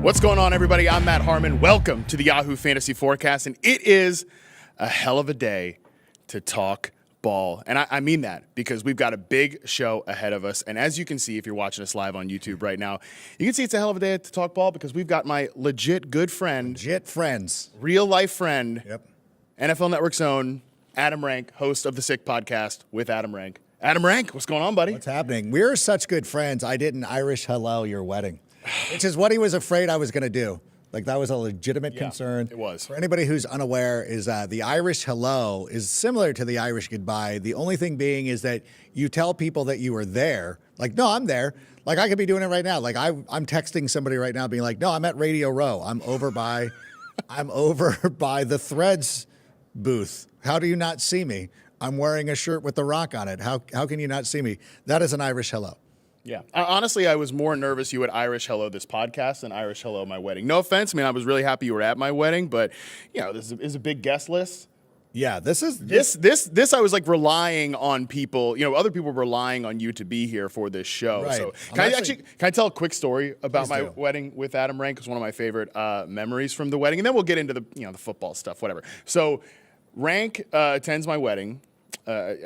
What's going on, everybody? I'm Matt Harmon. Welcome to the Yahoo Fantasy Forecast, and it is a hell of a day to talk ball. And I mean that because we've got a big show ahead of us. And as you can see, if you're watching us live on YouTube right now, you can see it's a hell of a day to talk ball because we've got my legit good friend, real life friend, NFL Network's own Adam Rank, host of the Sick Podcast with Adam Rank. Adam Rank, what's going on, buddy? What's happening? We're such good friends. I didn't Irish hello your wedding, which is what he was afraid I was going to do. Like, that was a legitimate concern. It was. For anybody who's unaware, is the Irish hello is similar to the Irish goodbye. The only thing being is that you tell people that you were there. Like, no, I'm there. Like, I could be doing it right now. Like, I'm texting somebody right now being like, no, I'm at Radio Row. I'm over by the Threads booth. How do you not see me? I'm wearing a shirt with The Rock on it. How can you not see me? That is an Irish hello. Yeah. Honestly, I was more nervous you would Irish hello this podcast than Irish hello my wedding. No offense. I mean, I was really happy you were at my wedding, but, you know, this is a big guest list. Yeah, this I was like relying on people, you know, other people relying on you to be here for this show. Right. So can I tell a quick story about my wedding with Adam Rank? It's one of my favorite memories from the wedding. And then we'll get into the football stuff, whatever. So Rank attends my wedding.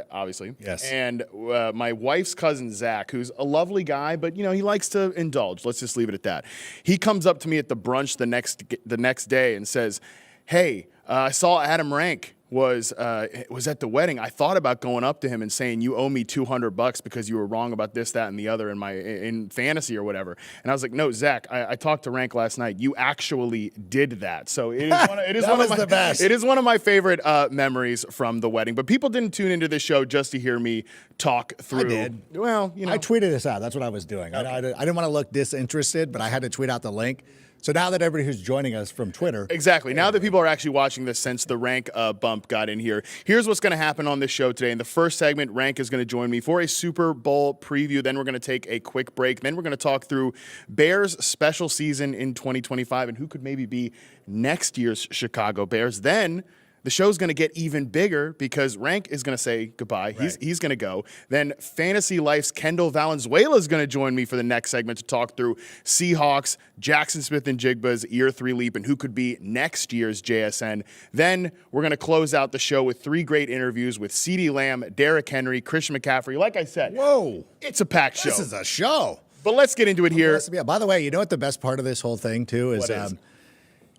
Obviously. Yes. And my wife's cousin, Zach, who's a lovely guy, but, you know, he likes to indulge. Let's just leave it at that. He comes up to me at the brunch the next day and says, hey, I saw Adam Rank was at the wedding. I thought about going up to him and saying, you owe me $200 because you were wrong about this, that, and the other in fantasy or whatever. And I was like, no, Zach, I talked to Rank last night. You actually did that. So it is one of my favorite memories from the wedding. But people didn't tune into this show just to hear me talk through. I did. Well, you know. I tweeted this out. That's what I was doing. Okay. I didn't want to look disinterested, but I had to tweet out the link. So now that everybody who's joining us from Twitter. Exactly. Now that people are actually watching this since the Rank bump got in here, here's what's going to happen on this show today. In the first segment, Rank is going to join me for a Super Bowl preview. Then we're going to take a quick break. Then we're going to talk through Bears' special season in 2025 and who could maybe be next year's Chicago Bears. Then the show's going to get even bigger because Rank is going to say goodbye. Right. He's going to go. Then Fantasy Life's Kendall Valenzuela is going to join me for the next segment to talk through Seahawks, Jackson Smith and Jigba's year 3 leap, and who could be next year's JSN. Then we're going to close out the show with 3 great interviews with CeeDee Lamb, Derrick Henry, Christian McCaffrey. Like I said, whoa, it's a packed show. This is a show. But let's get into it here. Yeah. By the way, you know what the best part of this whole thing, too, is?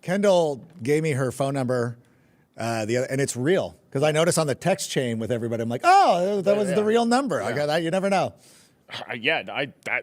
Kendall gave me her phone number. And it's real because I noticed on the text chain with everybody, I'm like, oh, that was the real number. Yeah. I got that. You never know.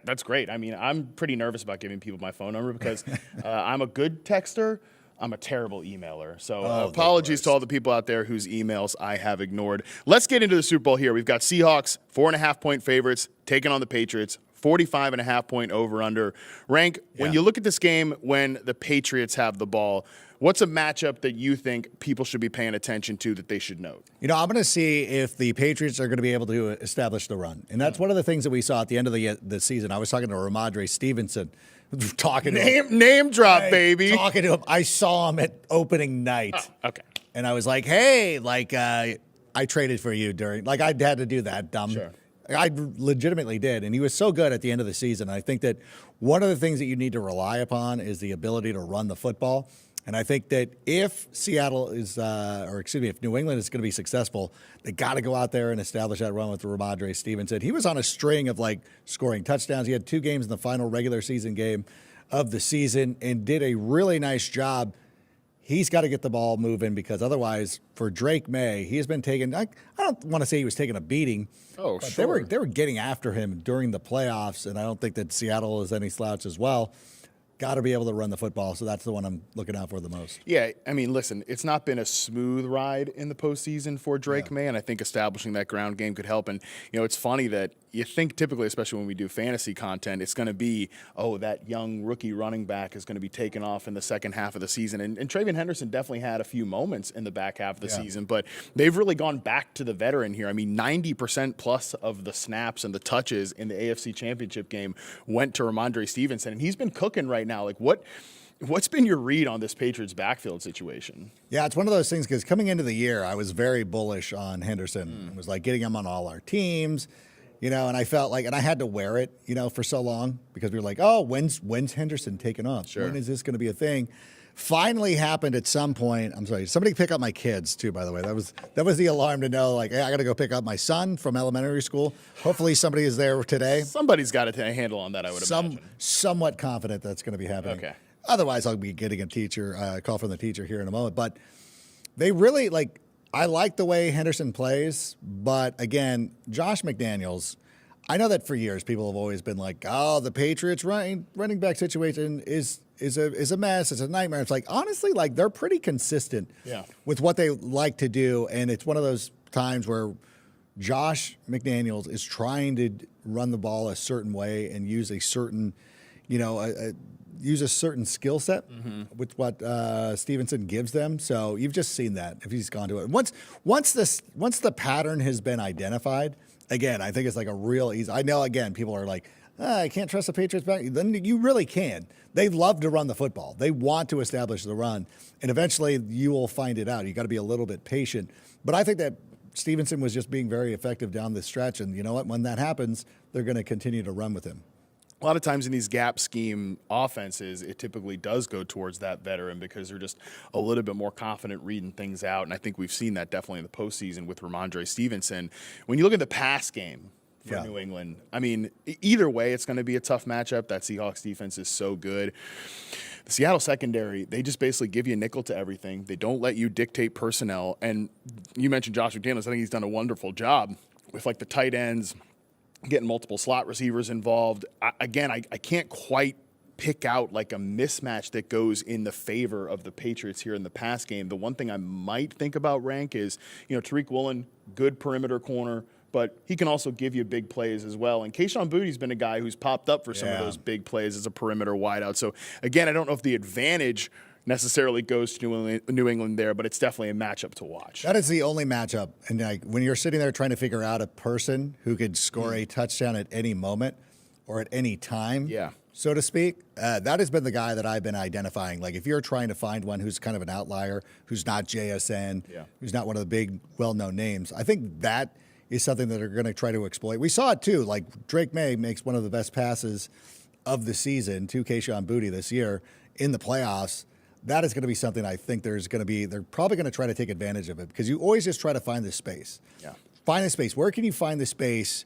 That's great. I mean, I'm pretty nervous about giving people my phone number because I'm a good texter. I'm a terrible emailer. So apologies to all the people out there whose emails I have ignored. Let's get into the Super Bowl here. We've got Seahawks, 4.5-point favorites, taking on the Patriots. 45.5-point over-under. Rank, when you look at this game when the Patriots have the ball, what's a matchup that you think people should be paying attention to that they should note? You know, I'm going to see if the Patriots are going to be able to establish the run. And that's one of the things that we saw at the end of the season. I was talking to Ramondre Stevenson, talking to him. Name drop, baby. Talking to him. I saw him at opening night. Oh, okay. And I was like, hey, I traded for you during, I had to do that dumb. Sure. I legitimately did, and he was so good at the end of the season. I think that one of the things that you need to rely upon is the ability to run the football. And I think that if if New England is going to be successful, they got to go out there and establish that run with Ramondre Stevenson. He was on a string of scoring touchdowns. He had 2 games in the final regular season game of the season and did a really nice job. He's got to get the ball moving because otherwise, for Drake May, he has been taking. I don't want to say he was taking a beating. Oh, sure. They were getting after him during the playoffs, and I don't think that Seattle is any slouch as well. Got to be able to run the football, so that's the one I'm looking out for the most. Yeah, I mean, listen, it's not been a smooth ride in the postseason for Drake May, and I think establishing that ground game could help. And, you know, it's funny that you think typically, especially when we do fantasy content, it's going to be, that young rookie running back is going to be taken off in the second half of the season. And Travion Henderson definitely had a few moments in the back half of the season, but they've really gone back to the veteran here. I mean, 90% plus of the snaps and the touches in the AFC Championship game went to Ramondre Stevenson, and he's been cooking right now. What's been your read on this Patriots backfield situation? Yeah, it's one of those things because coming into the year, I was very bullish on Henderson. It was getting him on all our teams. And I felt like, and I had to wear it, for so long because we were like, oh, when's Henderson taking off? Sure. When is this going to be a thing? Finally happened at some point. I'm sorry. Somebody pick up my kids too, by the way. That was the alarm to know, like, hey, I got to go pick up my son from elementary school. Hopefully somebody is there today. Somebody's got a handle on that, I would imagine. Somewhat confident that's going to be happening. Okay. Otherwise, I'll be getting a call from the teacher here in a moment. But they really, I like the way Henderson plays. But again, Josh McDaniels, I know that for years people have always been like, oh, the Patriots running back situation is a mess. It's a nightmare. It's like, honestly, they're pretty consistent with what they like to do. And it's one of those times where Josh McDaniels is trying to run the ball a certain way and use a certain, use a certain skill set with what Stevenson gives them. So you've just seen that if he's gone to it. Once the pattern has been identified, again, I think it's like a real easy. I know, again, people are like, I can't trust the Patriots back. Then you really can. They love to run the football. They want to establish the run. And eventually you will find it out. You got to be a little bit patient. But I think that Stevenson was just being very effective down the stretch. And you know what? When that happens, they're going to continue to run with him. A lot of times in these gap scheme offenses, it typically does go towards that veteran because they're just a little bit more confident reading things out. And I think we've seen that definitely in the postseason with Ramondre Stevenson. When you look at the pass game for New England, I mean, either way, it's going to be a tough matchup. That Seahawks defense is so good. The Seattle secondary, they just basically give you a nickel to everything. They don't let you dictate personnel. And you mentioned Josh McDaniels. I think he's done a wonderful job with the tight ends, getting multiple slot receivers involved. I can't quite pick out a mismatch that goes in the favor of the Patriots here in the pass game. The one thing I might think about, Rank, is, Tariq Woolen, good perimeter corner, but he can also give you big plays as well. And Kayshon Boutte's been a guy who's popped up for some of those big plays as a perimeter wideout. So, again, I don't know if the advantage necessarily goes to New England there, but it's definitely a matchup to watch. That is the only matchup. And when you're sitting there trying to figure out a person who could score a touchdown at any moment or at any time, so to speak, that has been the guy that I've been identifying. If you're trying to find one who's kind of an outlier, who's not JSN, who's not one of the big, well-known names, I think that is something that they're going to try to exploit. We saw it, too. Drake May makes one of the best passes of the season to Kayshon Boutte this year in the playoffs. That is going to be something I think they're probably going to try to take advantage of it because you always just try to find the space. Yeah. Find the space. Where can you find the space?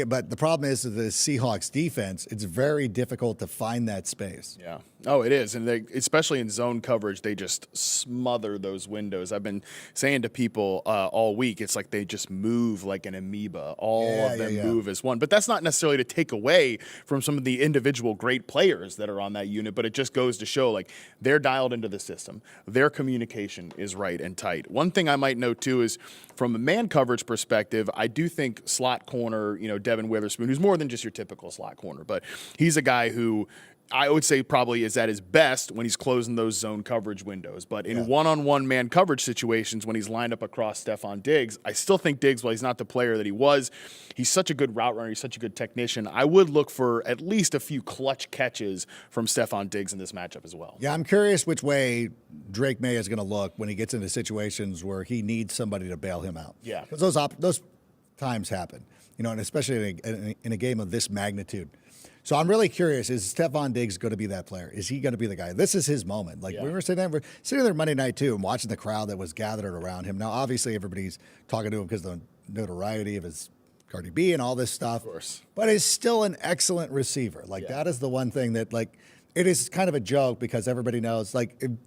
But the problem is the Seahawks defense, it's very difficult to find that space. Yeah. Oh, it is. And especially in zone coverage, they just smother those windows. I've been saying to people all week, it's like they just move like an amoeba. All of them move as one. But that's not necessarily to take away from some of the individual great players that are on that unit, but it just goes to show they're dialed into the system. Their communication is right and tight. One thing I might note, too, is from a man coverage perspective, I do think slot corner, Devin Witherspoon, who's more than just your typical slot corner, but he's a guy who I would say probably is at his best when he's closing those zone coverage windows. But in one-on-one man coverage situations, when he's lined up across Stephon Diggs, I still think Diggs, while he's not the player that he was, he's such a good route runner, he's such a good technician. I would look for at least a few clutch catches from Stephon Diggs in this matchup as well. Yeah, I'm curious which way Drake May is going to look when he gets into situations where he needs somebody to bail him out. Yeah. Because those times happen, and especially in a game of this magnitude. So I'm really curious, is Stephon Diggs going to be that player? Is he going to be the guy? This is his moment. We were sitting there Monday night, too, and watching the crowd that was gathered around him. Now, obviously, everybody's talking to him because of the notoriety of his Cardi B and all this stuff. Of course. But he's still an excellent receiver. That is the one thing that, it is kind of a joke because everybody knows.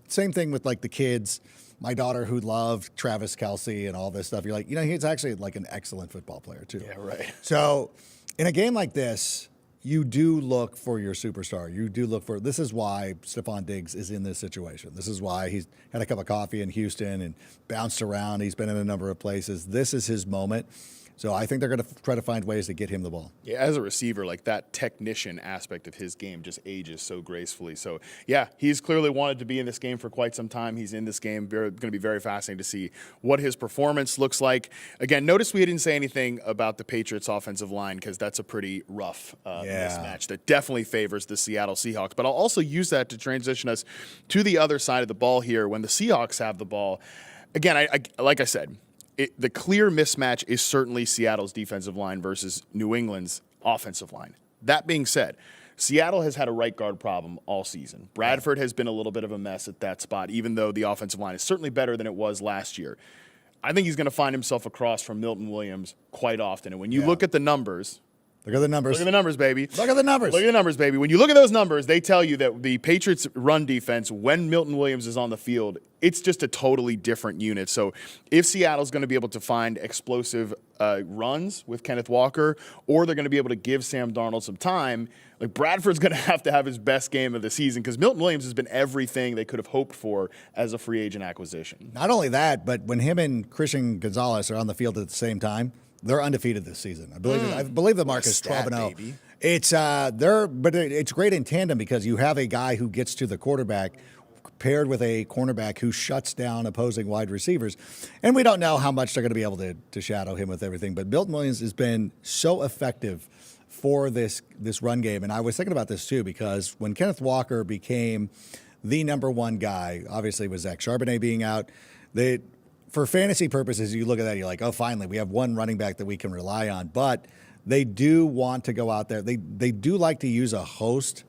Same thing with, the kids. My daughter who loved Travis Kelce and all this stuff. You're he's actually, an excellent football player, too. Yeah, right. So, in a game like this, you do look for your superstar. You do look for – this is why Stephon Diggs is in this situation. This is why he's had a cup of coffee in Houston and bounced around. He's been in a number of places. This is his moment. So I think they're going to try to find ways to get him the ball. Yeah, as a receiver, that technician aspect of his game just ages so gracefully. So, yeah, he's clearly wanted to be in this game for quite some time. He's in this game. Going to be very fascinating to see what his performance looks like. Again, notice we didn't say anything about the Patriots' offensive line because that's a pretty rough mismatch that definitely favors the Seattle Seahawks. But I'll also use that to transition us to the other side of the ball here when the Seahawks have the ball. Again, like I said, the clear mismatch is certainly Seattle's defensive line versus New England's offensive line. That being said, Seattle has had a right guard problem all season. Bradford has been a little bit of a mess at that spot, even though the offensive line is certainly better than it was last year. I think he's going to find himself across from Milton Williams quite often. And when you look at the numbers, look at the numbers. Look at the numbers, baby. Look at the numbers. Look at the numbers, baby. When you look at those numbers, they tell you that the Patriots' run defense, when Milton Williams is on the field, it's just a totally different unit. So if Seattle's going to be able to find explosive runs with Kenneth Walker, or they're going to be able to give Sam Darnold some time, like Bradford's going to have his best game of the season because Milton Williams has been everything they could have hoped for as a free agent acquisition. Not only that, but when him and Christian Gonzalez are on the field at the same time, they're undefeated this season. I believe the mark is 12-0. It's but it's great in tandem because you have a guy who gets to the quarterback paired with a cornerback who shuts down opposing wide receivers. And we don't know how much they're going to be able to shadow him with everything. But Milton Williams has been so effective for this run game. And I was thinking about this too because when Kenneth Walker became the number one guy, obviously with Zach Charbonnet being out, for fantasy purposes, you look at that, you're like, oh, finally, we have one running back that we can rely on. But they do want to go out there. They do like to use a host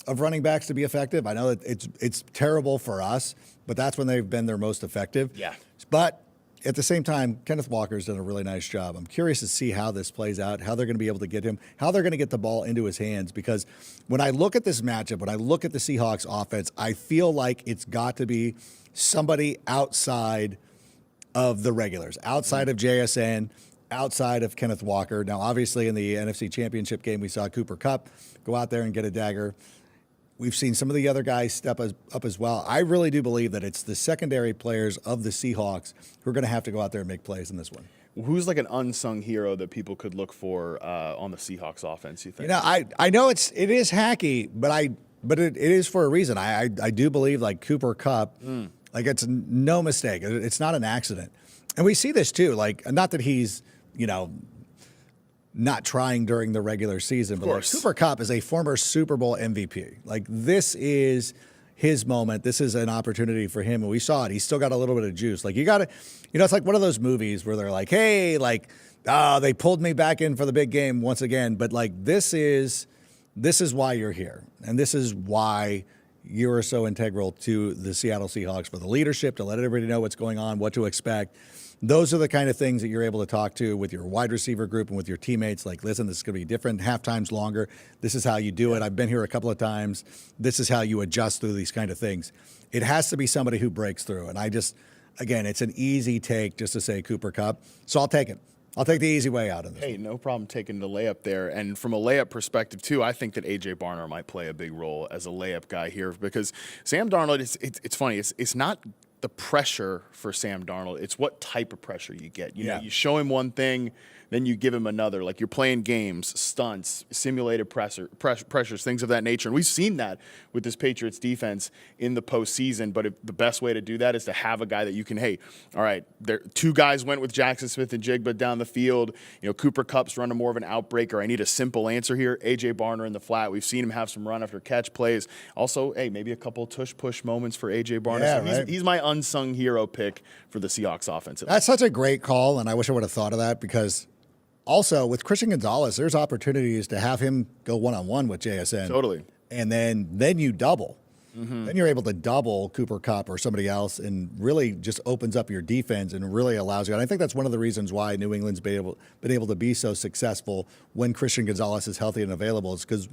of running backs to be effective. I know that it's terrible for us, but that's when they've been their most effective. Yeah. But at the same time, Kenneth Walker's done a really nice job. I'm curious to see how this plays out, how they're going to be able to get him, how they're going to get the ball into his hands. Because when I look at this matchup, when I look at the Seahawks offense, I feel like it's got to be somebody outside of the regulars, outside of JSN, outside of Kenneth Walker. Now, obviously, in the NFC Championship game, we saw Cooper Kupp go out there and get a dagger. We've seen some of the other guys step up as well. I really do believe that it's the secondary players of the Seahawks who are going to have to go out there and make plays in this one. Who's like an unsung hero that people could look for on the Seahawks offense, you think? You know, I know it is hacky, but it is for a reason. I do believe like Cooper Kupp, like it's no mistake. It's not an accident. And we see this too, like not that he's, not trying during the regular season, but like Cooper Kupp is a former Super Bowl MVP. Like this is his moment. This is an opportunity for him. And we saw it. He's still got a little bit of juice. Like you got to, it's like one of those movies where they're like, hey, like, they pulled me back in for the big game once again. But like, this is why you're here. And this is why you are so integral to the Seattle Seahawks, for the leadership, to let everybody know what's going on, what to expect. Those are the kind of things that you're able to talk to with your wide receiver group and with your teammates. Like, listen, this is going to be different, half times longer. This is how you do it. I've been here a couple of times. This is how you adjust through these kind of things. It has to be somebody who breaks through. And again, it's an easy take just to say Cooper Kupp. So I'll take it. I'll take the easy way out of this. Hey, no problem taking the layup there. And from a layup perspective, too, I think that A.J. Barner might play a big role as a layup guy here because Sam Darnold, it's funny. It's not the pressure for Sam Darnold. It's what type of pressure you get. You know, you show him one thing, then you give him another. Like you're playing games, stunts, simulated pressures, things of that nature. And we've seen that with this Patriots defense in the postseason. But the best way to do that is to have a guy that you can, hey, all right, two guys went with Jackson Smith and Jigba down the field. Cooper Kupp's running more of an outbreaker. I need a simple answer here. A.J. Barner in the flat. We've seen him have some run after catch plays. Also, hey, maybe a couple tush-push moments for A.J. Barner. Yeah, so he's my unsung hero pick for the Seahawks offense. That's such a great call, and I wish I would have thought of that because also with Christian Gonzalez, there's opportunities to have him go one-on-one with JSN. Totally. And then you double. Mm-hmm. Then you're able to double Cooper Kupp or somebody else and really just opens up your defense and really allows you. And I think that's one of the reasons why New England's been able to be so successful when Christian Gonzalez is healthy and available is because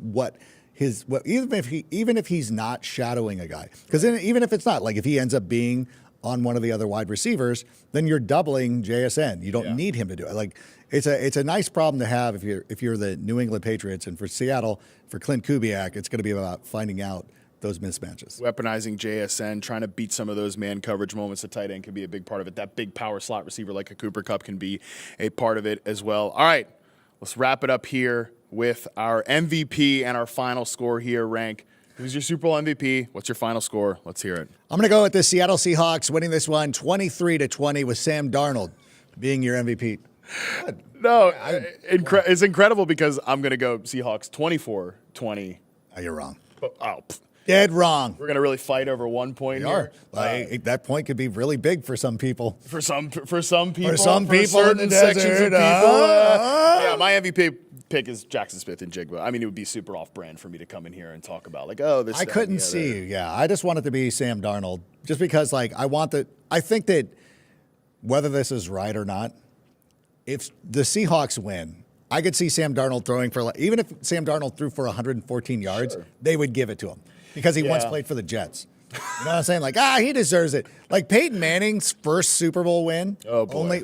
even if he's not shadowing a guy, because even if it's not, like if he ends up being on one of the other wide receivers, then you're doubling JSN. You don't need him to do it. Like it's a nice problem to have if you're the New England Patriots. And for Seattle, for Clint Kubiak, it's going to be about finding out those mismatches. Weaponizing JSN, trying to beat some of those man coverage moments. The tight end can be a big part of it. That big power slot receiver like a Cooper Kupp can be a part of it as well. All right, let's wrap it up here with our MVP and our final score here. Rank, who's your Super Bowl MVP? What's your final score? Let's hear it. I'm going to go with the Seattle Seahawks winning this one 23-20 with Sam Darnold being your MVP. Good. No, it's incredible because I'm going to go Seahawks 24-20. Oh, you're wrong. Oh, Dead wrong. We're going to really fight over 1 point here. That point could be really big for some people. For some people. For some people certain in the sections of desert. people. Yeah, my MVP pick is Jackson Smith and Jigba. I mean, it would be super off-brand for me to come in here and talk about, like, oh, this. I couldn't see you. Yeah, I just want it to be Sam Darnold, just because, like, I think that whether this is right or not, if the Seahawks win, I could see Sam Darnold throwing for, like, even if Sam Darnold threw for 114 yards, they would give it to him because he once played for the Jets. You know what I'm saying? Like, he deserves it. Like Peyton Manning's first Super Bowl win. Oh, boy.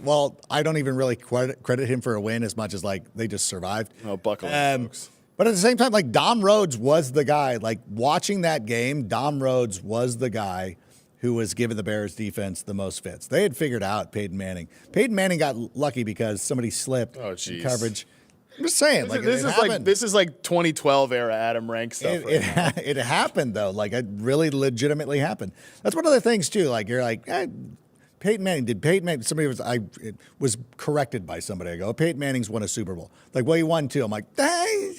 I don't even really credit him for a win as much as, like, they just survived. Oh, buckle in, folks. But at the same time, like, Dom Rhodes was the guy. Like, watching that game, Dom Rhodes was the guy who was giving the Bears defense the most fits. They had figured out Peyton Manning. Peyton Manning got lucky because somebody slipped in coverage. I'm just saying, this is like 2012 era Adam Rank stuff. It happened though. Like, it really legitimately happened. That's one of the things too. Like, you're like, Peyton Manning. Somebody was corrected by somebody. I go, Peyton Manning's won a Super Bowl. Like, well, he won too. I'm like, dang.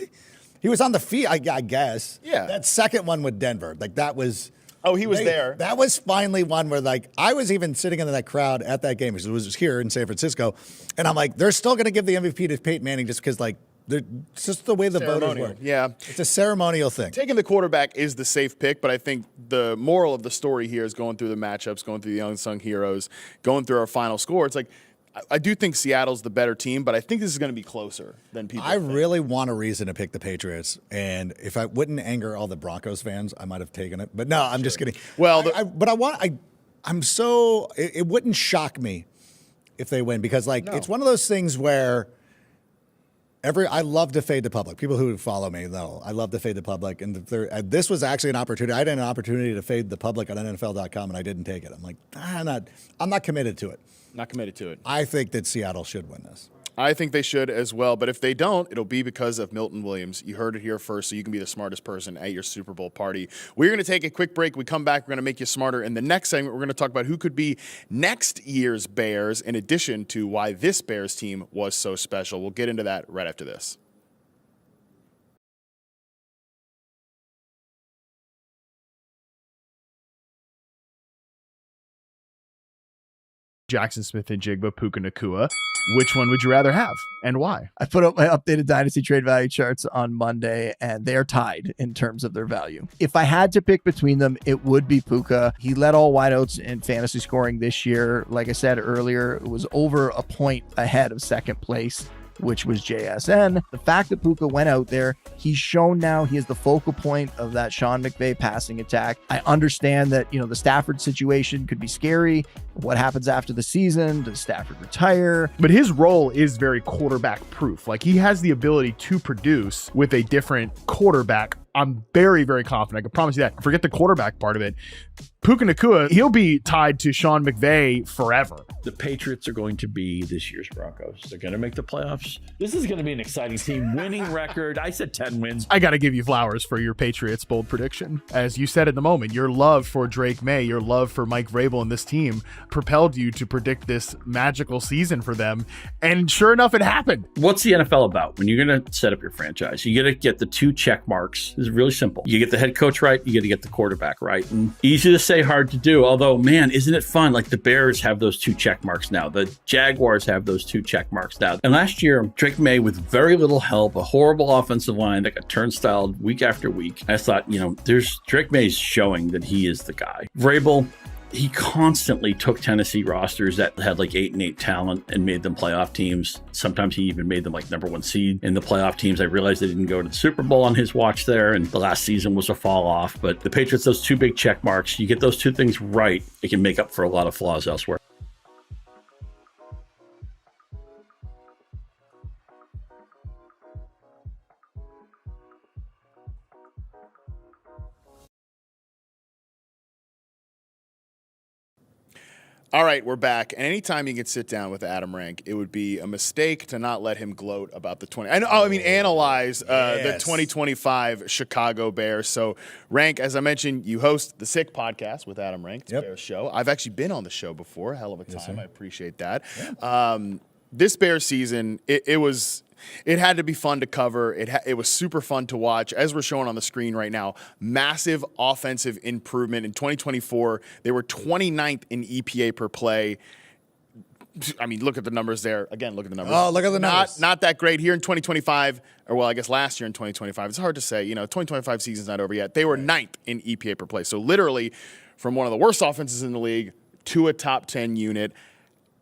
He was on the field, I guess. Yeah. That second one with Denver, like, that was. Oh, he was there. That was finally one where, like, I was even sitting in that crowd at that game, because it was here in San Francisco, and I'm like, they're still going to give the MVP to Peyton Manning just because, like, it's just the way the voters work. Yeah. It's a ceremonial thing. Taking the quarterback is the safe pick, but I think the moral of the story here is going through the matchups, going through the unsung heroes, going through our final score. It's like, I do think Seattle's the better team, but I think this is going to be closer than people think. Really want a reason to pick the Patriots, and if I wouldn't anger all the Broncos fans, I might have taken it. But no, I'm just kidding. Well, it wouldn't shock me if they win, because, like, it's one of those things where I love to fade the public. People who follow me know I love to fade the public, and this was actually an opportunity. I had an opportunity to fade the public on NFL.com, and I didn't take it. I'm like, I'm not committed to it. Not committed to it. I think that Seattle should win this. I think they should as well, but if they don't, it'll be because of Milton Williams. You heard it here first, so you can be the smartest person at your Super Bowl party. We're going to take a quick break. We come back, we're going to make you smarter. In the next segment, we're going to talk about who could be next year's Bears, in addition to why this Bears team was so special. We'll get into that right after this. Jackson Smith and Jigba, Puka Nacua. Which one would you rather have and why? I put up my updated Dynasty trade value charts on Monday, and they are tied in terms of their value. If I had to pick between them, it would be Puka. He led all wideouts in fantasy scoring this year. Like I said earlier, it was over a point ahead of second place, which was JSN. The fact that Puka went out there, he's shown now he is the focal point of that Sean McVay passing attack. I understand that, the Stafford situation could be scary. What happens after the season? Does Stafford retire? But his role is very quarterback proof. Like, he has the ability to produce with a different quarterback. I'm very, very confident. I can promise you that. Forget the quarterback part of it. Puka Nacua, he'll be tied to Sean McVay forever. The Patriots are going to be this year's Broncos. They're going to make the playoffs. This is going to be an exciting team. Winning record. I said 10 wins. I got to give you flowers for your Patriots bold prediction. As you said in the moment, your love for Drake May, your love for Mike Vrabel and this team propelled you to predict this magical season for them. And sure enough, it happened. What's the NFL about? When you're going to set up your franchise, you got to get the 2 check marks. It's really simple. You get the head coach right, you got to get the quarterback right. And easy to say, hard to do. Although, man, isn't it fun? Like, the Bears have those 2 check marks now. The Jaguars have those 2 check marks now. And last year, Drake May, with very little help, a horrible offensive line that got turnstile week after week, I thought, Drake May's showing that he is the guy. Vrabel, he constantly took Tennessee rosters that had like 8-8 talent and made them playoff teams. Sometimes he even made them like number 1 seed in the playoff teams. I realized they didn't go to the Super Bowl on his watch there, and the last season was a fall off. But the Patriots, those 2 big check marks, you get those 2 things right, it can make up for a lot of flaws elsewhere. All right, we're back. And anytime you can sit down with Adam Rank, it would be a mistake to not let him gloat about the analyze the 2025 Chicago Bears. So, Rank, as I mentioned, you host the Sick podcast with Adam Rank, the Bears show. I've actually been on the show before. Hell of a time. I appreciate that. Yeah. this Bears season, it had to be fun to cover. It was super fun to watch. As we're showing on the screen right now, massive offensive improvement. In 2024, they were 29th in EPA per play. I mean, look at the numbers there. Again, look at the numbers. Oh, look at the numbers. Not that great here in 2025, or well, I guess last year in 2025. It's hard to say. 2025 season's not over yet. They were 9th in EPA per play. So literally from one of the worst offenses in the league to a top 10 unit.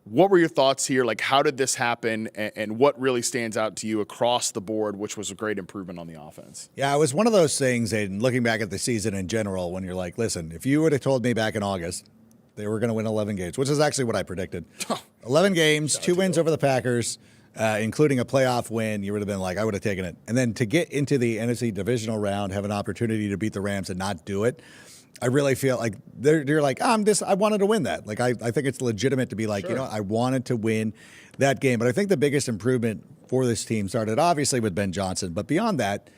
What were your thoughts here? Like, how did this happen, and what really stands out to you across the board, which was a great improvement on the offense? Yeah, it was one of those things, and looking back at the season in general, when you're like, listen, if you would have told me back in August they were going to win 11 games, which is actually what I predicted. 11 games, 2 wins over the Packers, including a playoff win, you would have been like, I would have taken it. And then to get into the NFC divisional round, have an opportunity to beat the Rams and not do it, I really feel like they're like, I wanted to win that. Like, I think it's legitimate to be like, Sure. I wanted to win that game. But I think the biggest improvement for this team started obviously with Ben Johnson. But beyond that,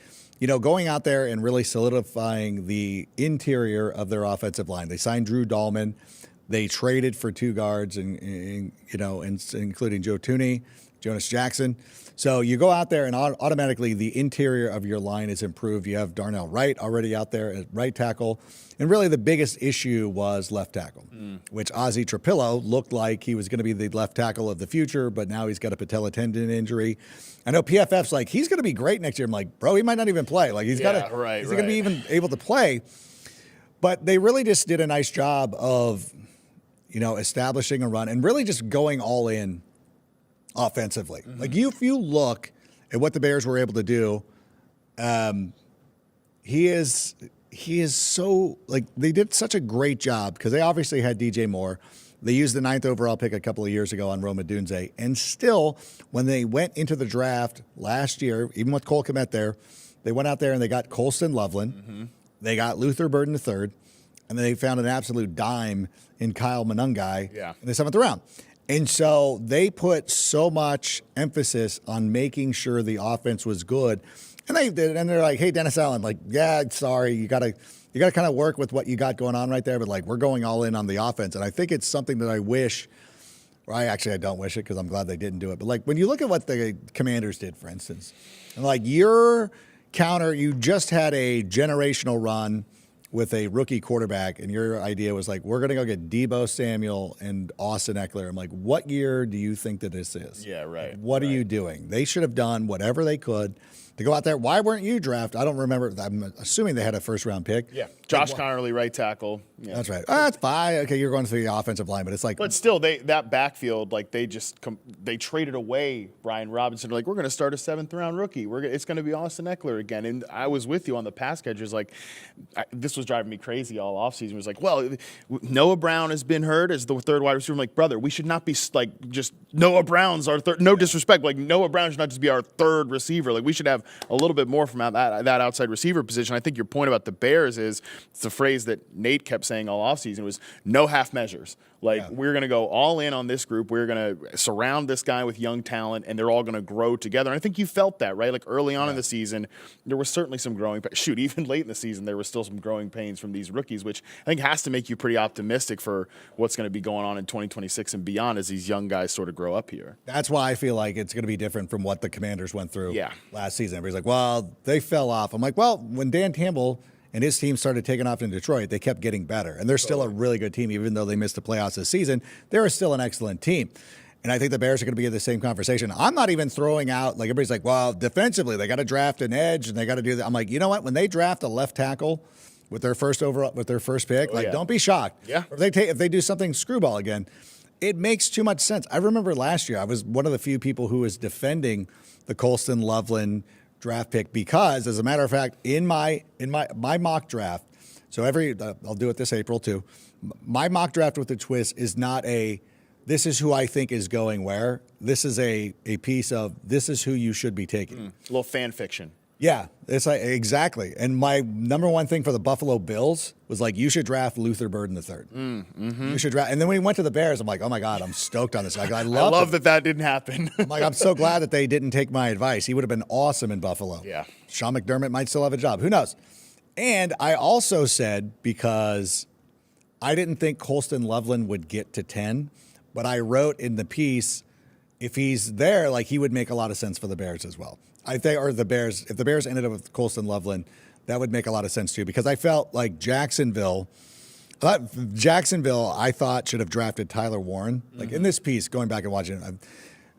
going out there and really solidifying the interior of their offensive line. They signed Drew Dahlman. They traded for 2 guards, including Joe Tooney, Jonas Jackson. So you go out there and automatically the interior of your line is improved. You have Darnell Wright already out there at right tackle. And really the biggest issue was left tackle, which Ozzie Trapillo looked like he was going to be the left tackle of the future, but now he's got a patella tendon injury. I know PFF's like, he's going to be great next year. I'm like, bro, he might not even play. Like, he's going to be even able to play. But they really just did a nice job of, establishing a run and really just going all in offensively. Mm-hmm. Like, if you look at what the Bears were able to do, he is so, like, they did such a great job because they obviously had DJ Moore. They used the 9th overall pick a couple of years ago on Roma Dunze. And still, when they went into the draft last year, even with Cole Kmet there, they went out there and they got Colston Loveland. Mm-hmm. They got Luther Burden III. And then they found an absolute dime in Kyle Monungai in the 7th round. And so they put so much emphasis on making sure the offense was good. And they did, and they're like, hey, Dennis Allen, like, yeah, sorry, you gotta kind of work with what you got going on right there, but like, we're going all in on the offense. And I think it's something that I wish, or I don't wish it because I'm glad they didn't do it. But like, when you look at what the Commanders did, for instance, and like your counter, you just had a generational run with a rookie quarterback, and your idea was like, we're going to go get Deebo Samuel and Austin Eckler. I'm like, what year do you think that this is? Yeah, right. Like, what are you doing? They should have done whatever they could to go out there. Why weren't you drafted? I don't remember. I'm assuming they had a first-round pick. Yeah. Josh Connerly, right tackle. Yeah. That's right. Oh, that's fine. Okay, you're going through the offensive line, but it's like. But still, that backfield, like, they traded away Brian Robinson. They're like, we're going to start a 7th-round rookie. It's going to be Austin Eckler again. And I was with you on the pass catchers. Like, this was driving me crazy all offseason. It was like, well, Noah Brown has been hurt as the 3rd wide receiver. I'm like, brother, we should not be like just Noah Brown's our third. No disrespect. Like, Noah Brown should not just be our 3rd receiver. Like, we should have a little bit more from that outside receiver position. I think your point about the Bears is, it's a phrase that Nate kept saying all offseason, was no half measures. Like, we're going to go all in on this group. We're going to surround this guy with young talent, and they're all going to grow together. And I think you felt that, right? Like, early on in the season, there was certainly some growing pains. Shoot, even late in the season, there was still some growing pains from these rookies, which I think has to make you pretty optimistic for what's going to be going on in 2026 and beyond as these young guys sort of grow up here. That's why I feel like it's going to be different from what the Commanders went through last season. Everybody's like, well, they fell off. I'm like, well, when Dan Campbell and his team started taking off in Detroit, they kept getting better. And they're still a really good team, even though they missed the playoffs this season. They're still an excellent team. And I think the Bears are going to be in the same conversation. I'm not even throwing out, like, everybody's like, well, defensively, they got to draft an edge and they got to do that. I'm like, you know what? When they draft a left tackle with their first pick, don't be shocked. Yeah. Or if they do something screwball again, it makes too much sense. I remember last year, I was one of the few people who was defending the Colston Loveland draft pick because, as a matter of fact, in my mock draft, so I'll do it this April too. My mock draft with the twist is not this is who I think is going where. This is a piece of this is who you should be taking. A little fan fiction. Yeah, it's like exactly. And my number one thing for the Buffalo Bills was like, you should draft Luther Burden III. You should draft. And then when he went to the Bears, I'm like, oh my God, I'm stoked on this. I love that didn't happen. I'm like, I'm so glad that they didn't take my advice. He would have been awesome in Buffalo. Yeah. Sean McDermott might still have a job. Who knows? And I also said, because I didn't think Colston Loveland would get to 10, but I wrote in the piece, if he's there, like he would make a lot of sense for the Bears as well. I think, or the Bears, if the Bears ended up with Colston Loveland, that would make a lot of sense too, because I felt like Jacksonville, I thought should have drafted Tyler Warren. Like in this piece, going back and watching it,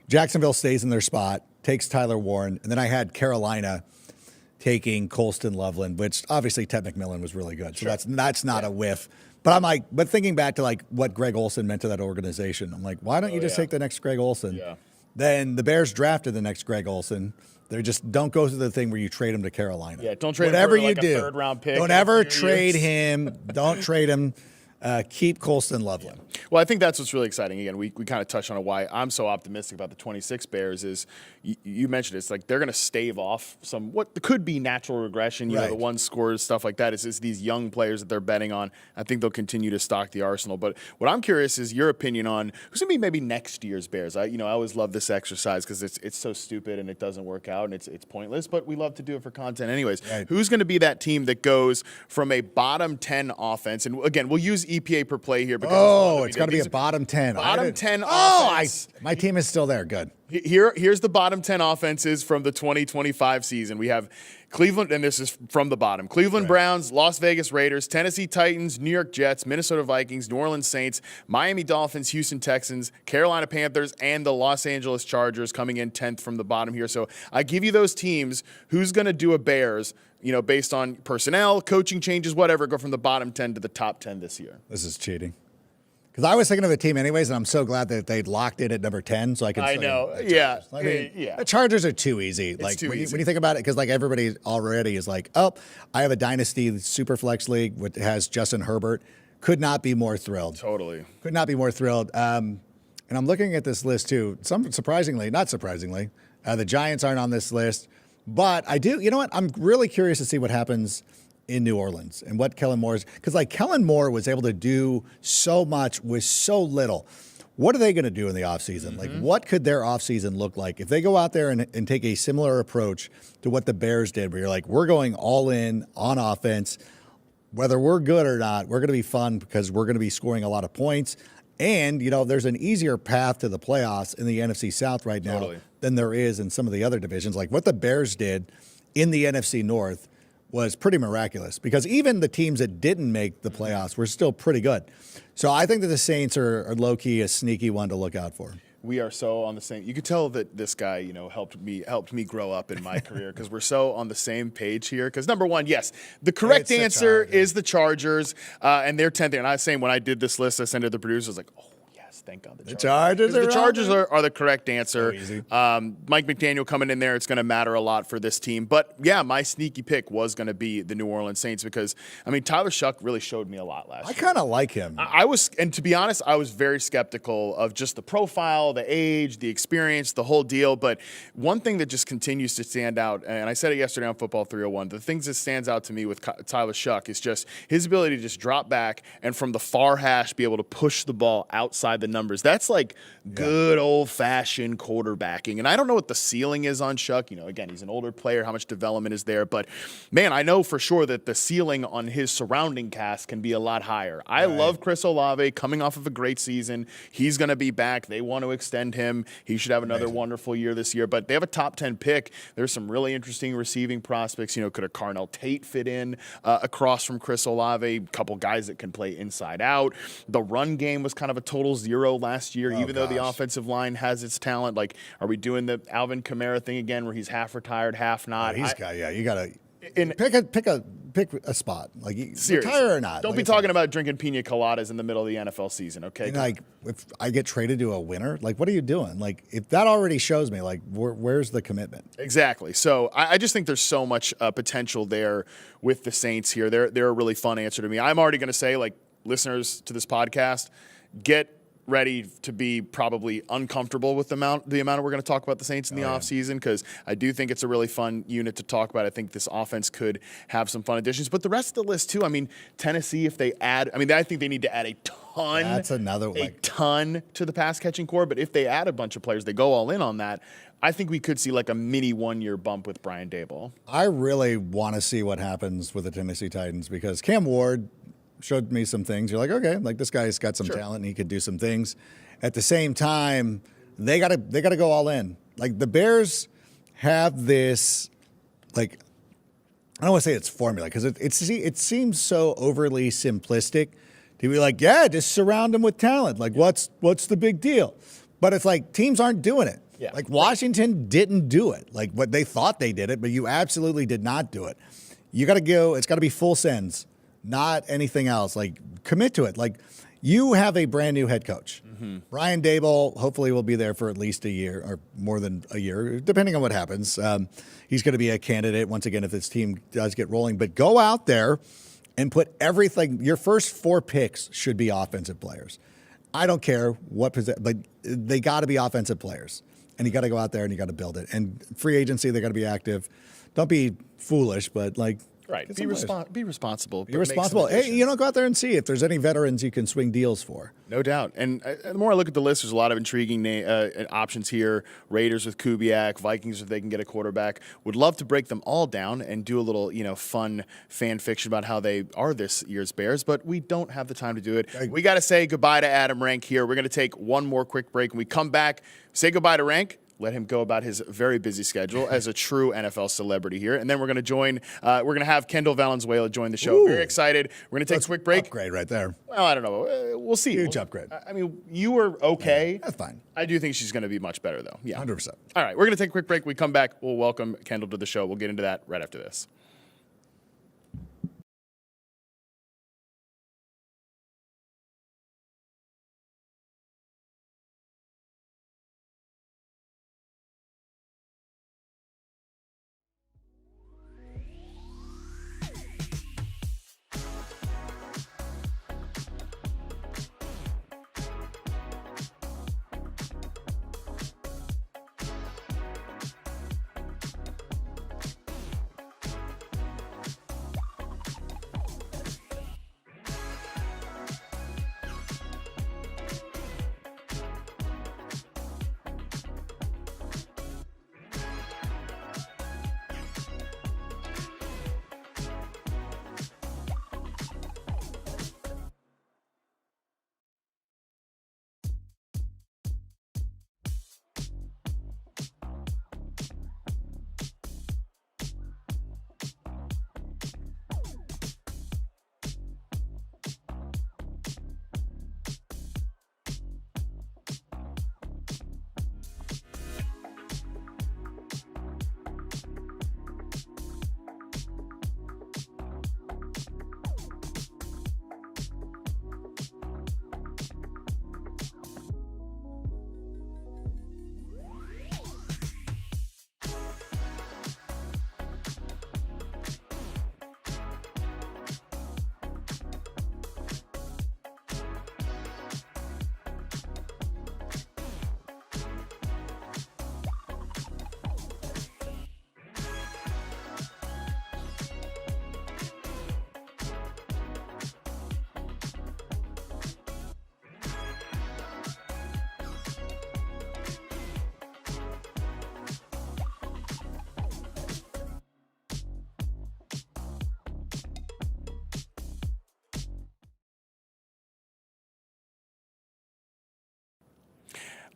Jacksonville stays in their spot, takes Tyler Warren, and then I had Carolina taking Colston Loveland, which obviously Ted McMillan was really good. So that's not a whiff. But I'm like, but thinking back to like what Greg Olson meant to that organization, I'm like, why don't you just take the next Greg Olson? Yeah. Then the Bears drafted the next Greg Olson. They just don't go through the thing where you trade him to Carolina. Yeah, don't trade whatever him for you like do. a third-round pick. Don't ever trade him. Don't trade him. Keep Colston Loveland. Well, I think that's what's really exciting. Again, we kind of touched on why I'm so optimistic about the 26 Bears is you mentioned it's like they're going to stave off some what could be natural regression. You know, the one scores, stuff like that. It's these young players that they're betting on. I think they'll continue to stock the arsenal. But what I'm curious is your opinion on who's going to be maybe next year's Bears. I always love this exercise because it's so stupid and it doesn't work out and it's pointless. But we love to do it for content anyways. Right. Who's going to be that team that goes from a bottom 10 offense? And again, we'll use EPA per play here. Because it's got to be a bottom 10. Bottom 10 offense. My team is still there. Good. Here's the bottom 10 offenses from the 2025 season. We have Cleveland, and this is from the bottom. Cleveland Browns, Las Vegas Raiders, Tennessee Titans, New York Jets, Minnesota Vikings, New Orleans Saints, Miami Dolphins, Houston Texans, Carolina Panthers, and the Los Angeles Chargers coming in 10th from the bottom here. So I give you those teams. Who's going to do a Bears, based on personnel, coaching changes, whatever, go from the bottom 10 to the top 10 this year? This is cheating. Because I was thinking of a team anyways, and I'm so glad that they locked it at number 10 so I could say the Chargers are too easy. It's when you think about it, because everybody already is like, oh, I have a dynasty super flex league which has Justin Herbert. Could not be more thrilled. Totally. Could not be more thrilled. And I'm looking at this list too. Not surprisingly, the Giants aren't on this list. But I do, you know what? I'm really curious to see what happens in New Orleans and what Kellen Moore's, because Kellen Moore was able to do so much with so little. What are they going to do in the offseason? Like, what could their offseason look like if they go out there and take a similar approach to what the Bears did, where you're like, we're going all in on offense, whether we're good or not, we're going to be fun because we're going to be scoring a lot of points. And, there's an easier path to the playoffs in the NFC South right now than there is in some of the other divisions. Like what the Bears did in the NFC North was pretty miraculous because even the teams that didn't make the playoffs were still pretty good. So I think that the Saints are low-key a sneaky one to look out for. We are so on the same. You could tell that this guy, helped me grow up in my career because we're so on the same page here. Because number one, yes, the correct answer is the Chargers, and they're 10th. And I was saying when I did this list, I sent it to the producers like, oh. Thank God the Chargers are the correct answer. Mike McDaniel coming in there, it's going to matter a lot for this team. But, yeah, my sneaky pick was going to be the New Orleans Saints because, Tyler Shuck really showed me a lot last year. I kind of like him. And to be honest, I was very skeptical of just the profile, the age, the experience, the whole deal. But one thing that just continues to stand out, and I said it yesterday on Football 301, the things that stands out to me with Tyler Shuck is just his ability to just drop back and from the far hash be able to push the ball outside the numbers. That's like good old-fashioned quarterbacking. And I don't know what the ceiling is on Shuck. Again, he's an older player. How much development is there? But, man, I know for sure that the ceiling on his surrounding cast can be a lot higher. I love Chris Olave coming off of a great season. He's going to be back. They want to extend him. He should have another wonderful year this year. But they have a top 10 pick. There's some really interesting receiving prospects. Could a Carnell Tate fit in across from Chris Olave? A couple guys that can play inside out. The run game was kind of a total zero last year, even though the offensive line has its talent. Like, are we doing the Alvin Kamara thing again where he's half retired, half not? You got to pick a spot. Like, retire or not. Don't be talking about drinking pina coladas in the middle of the NFL season, okay? And if I get traded to a winner, what are you doing? If that already shows me, where's the commitment? Exactly. So I just think there's so much potential there with the Saints here. They're a really fun answer to me. I'm already going to say, listeners to this podcast, get ready to be probably uncomfortable with the amount we're going to talk about the Saints in the offseason because I do think it's a really fun unit to talk about. I think this offense could have some fun additions. But the rest of the list, too, Tennessee, if they add – I think they need to add a ton. That's another ton to the pass-catching core. But if they add a bunch of players, they go all in on that, I think we could see a mini one-year bump with Brian Daboll. I really want to see what happens with the Tennessee Titans because Cam Ward – showed me some things. You're like, okay, this guy's got some talent and he could do some things. At the same time, they gotta go all in. Like the Bears have this, like, I don't want to say it's formula because it seems so overly simplistic to be like, yeah, just surround them with talent. Like, what's the big deal? But it's like teams aren't doing it. Yeah. Like Washington didn't do it. Like what they thought they did it, but you absolutely did not do it. You got to go. It's got to be full sends, not anything else. Like commit to it. Like you have a brand new head coach. Brian Daboll hopefully will be there for at least a year or more than a year, depending on what happens. He's going to be a candidate once again if this team does get rolling. But go out there and put everything. Your first 4 picks should be offensive players. I don't care what position, but they got to be offensive players. And you got to go out there and you got to build it. And free agency, they got to be active. Don't be foolish, but like. Right. Be responsible. Be responsible. Hey, go out there and see if there's any veterans you can swing deals for. No doubt. And the more I look at the list, there's a lot of intriguing options here. Raiders with Kubiak, Vikings if they can get a quarterback. Would love to break them all down and do a little, fun fan fiction about how they are this year's Bears, but we don't have the time to do it. We got to say goodbye to Adam Rank here. We're going to take one more quick break. When we come back, say goodbye to Rank. Let him go about his very busy schedule as a true NFL celebrity here. And then we're going to have Kendall Valenzuela join the show. Ooh. Very excited. We're going to take a quick break. Upgrade right there. Well, I don't know. We'll see. Huge upgrade. I mean, you were okay. Yeah, that's fine. I do think she's going to be much better, though. Yeah. 100%. All right. We're going to take a quick break. We come back. We'll welcome Kendall to the show. We'll get into that right after this.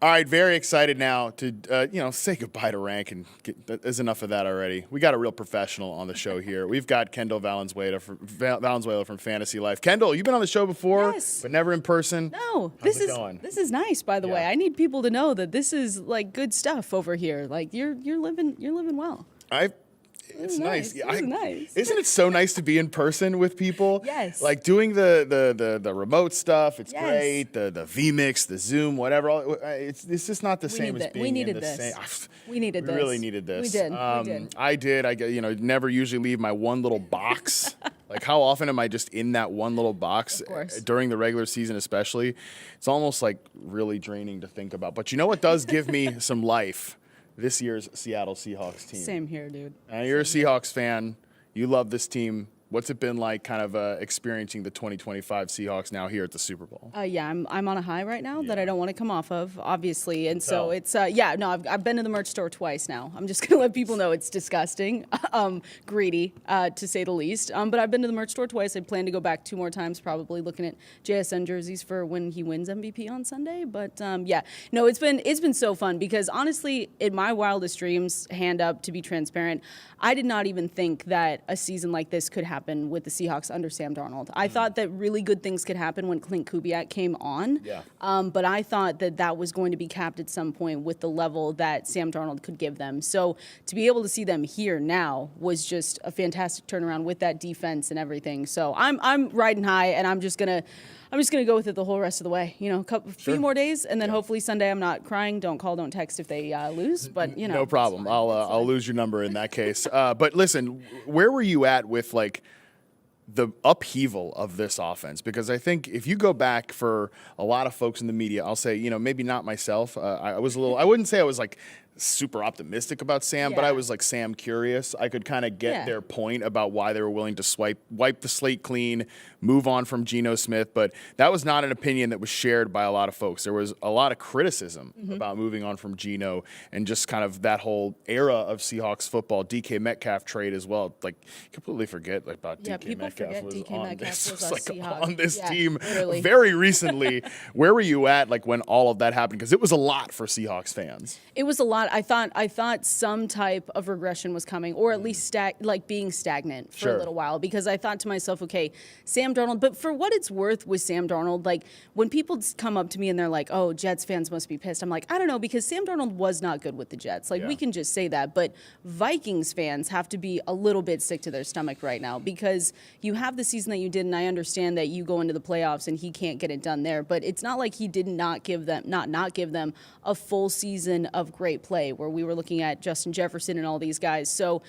All right, very excited now to say goodbye to Rank and there's enough of that already. We got a real professional on the show here. We've got Kendall Valenzuela from Fantasy Life. Kendall, you've been on the show before, Yes. but never in person. No, How's this it is going? this is nice. By the way, I need people to know that this is like good stuff over here. Like you're living well. It's nice. This is nice. Isn't it so nice to be in person with people? Yes. Like doing the remote stuff. It's Yes. great. The vMix, the Zoom, whatever. It's just not the same as being We needed in the this. same. We needed this. We really needed this. We did. We did. I did. I never usually leave my one little box. Like how often am I just in that one little box Of course. during the regular season, especially? It's almost like really draining to think about. But you know what does give me some life? This year's Seattle Seahawks team. Same here, dude. You're a Seahawks fan. You love this team. What's it been like kind of experiencing the 2025 Seahawks now here at the Super Bowl? Yeah, I'm on a high right now that I don't want to come off of, obviously. And so it's, I've been to the merch store twice now. I'm just going to let people know it's disgusting, greedy, to say the least. But I've been to the merch store twice. I plan to go back 2 more times, probably looking at JSN jerseys for when he wins MVP on Sunday. But it's been so fun because honestly, in my wildest dreams, hand up to be transparent, I did not even think that a season like this could happen with the Seahawks under Sam Darnold. I thought that really good things could happen when Clint Kubiak came on. Yeah. But I thought that was going to be capped at some point with the level that Sam Darnold could give them. So to be able to see them here now was just a fantastic turnaround with that defense and everything. So I'm riding high, and I'm just gonna go with it the whole rest of the way. A few more days, and then hopefully Sunday I'm not crying. Don't call, don't text if they lose. But no problem. I'll lose your number in that case. But listen, where were you at with like the upheaval of this offense? Because I think if you go back for a lot of folks in the media, I'll say, maybe not myself. I wouldn't say I was like super optimistic about Sam, but I was like Sam curious. I could kind of get their point about why they were willing to wipe the slate clean, move on from Geno Smith. But that was not an opinion that was shared by a lot of folks. There was a lot of criticism about moving on from Geno and just kind of that whole era of Seahawks football, DK Metcalf trade as well. Like, completely forget about DK Metcalf was on this team literally. Very recently. Where were you at like when all of that happened? Because it was a lot for Seahawks fans. It was a lot. I thought some type of regression was coming, or at least being stagnant for a little while, because I thought to myself, okay, Sam Darnold. But for what it's worth with Sam Darnold, like when people come up to me and they're like, "Oh, Jets fans must be pissed," I'm like, I don't know, because Sam Darnold was not good with the Jets. Like we can just say that, but Vikings fans have to be a little bit sick to their stomach right now, because you have the season that you did, and I understand that you go into the playoffs and he can't get it done there, but it's not like he did not give them a full season of great play where we were looking at Justin Jefferson and all these guys. So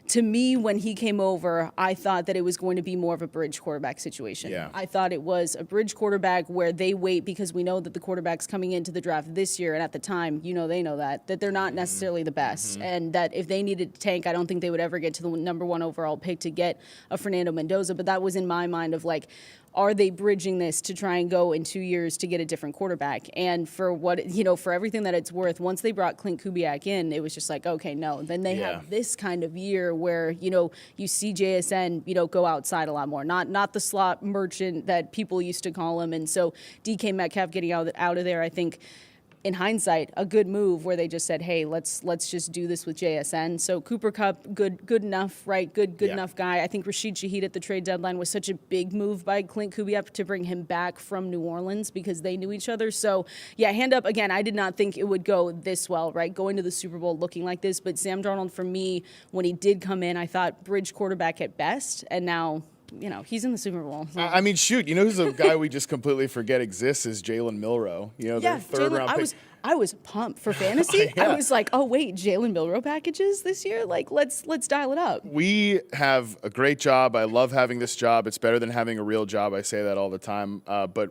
to me, when he came over, I thought that it was going to be more of a bridge quarterback situation. Yeah. I thought it was a bridge quarterback where they wait, because we know that the quarterbacks coming into the draft this year, and at the time, they know that they're not necessarily the best. And that if they needed to tank, I don't think they would ever get to the number 1 overall pick to get a Fernando Mendoza. But that was in my mind of like, are they bridging this to try and go in 2 years to get a different quarterback? And for for everything that it's worth, once they brought Clint Kubiak in, it was just like, okay, no. Then they have this kind of year where, you see JSN, go outside a lot more. Not the slot merchant that people used to call him. And so DK Metcalf getting out of there, I think, in hindsight, a good move where they just said, hey, let's just do this with JSN. So Cooper Kupp, good enough, right? Good enough guy. I think Rashid Shaheed at the trade deadline was such a big move by Clint Kubiak to bring him back from New Orleans, because they knew each other. So, hand up, again, I did not think it would go this well, right? Going to the Super Bowl looking like this. But Sam Darnold, for me, when he did come in, I thought bridge quarterback at best. And now, he's in the Super Bowl. So. I mean, shoot, who's a guy we just completely forget exists is Jalen Milroe. Their third round pick. I was pumped for fantasy. I was like, oh wait, Jalen Milroe packages this year? Like, let's dial it up. We have a great job. I love having this job. It's better than having a real job. I say that all the time. But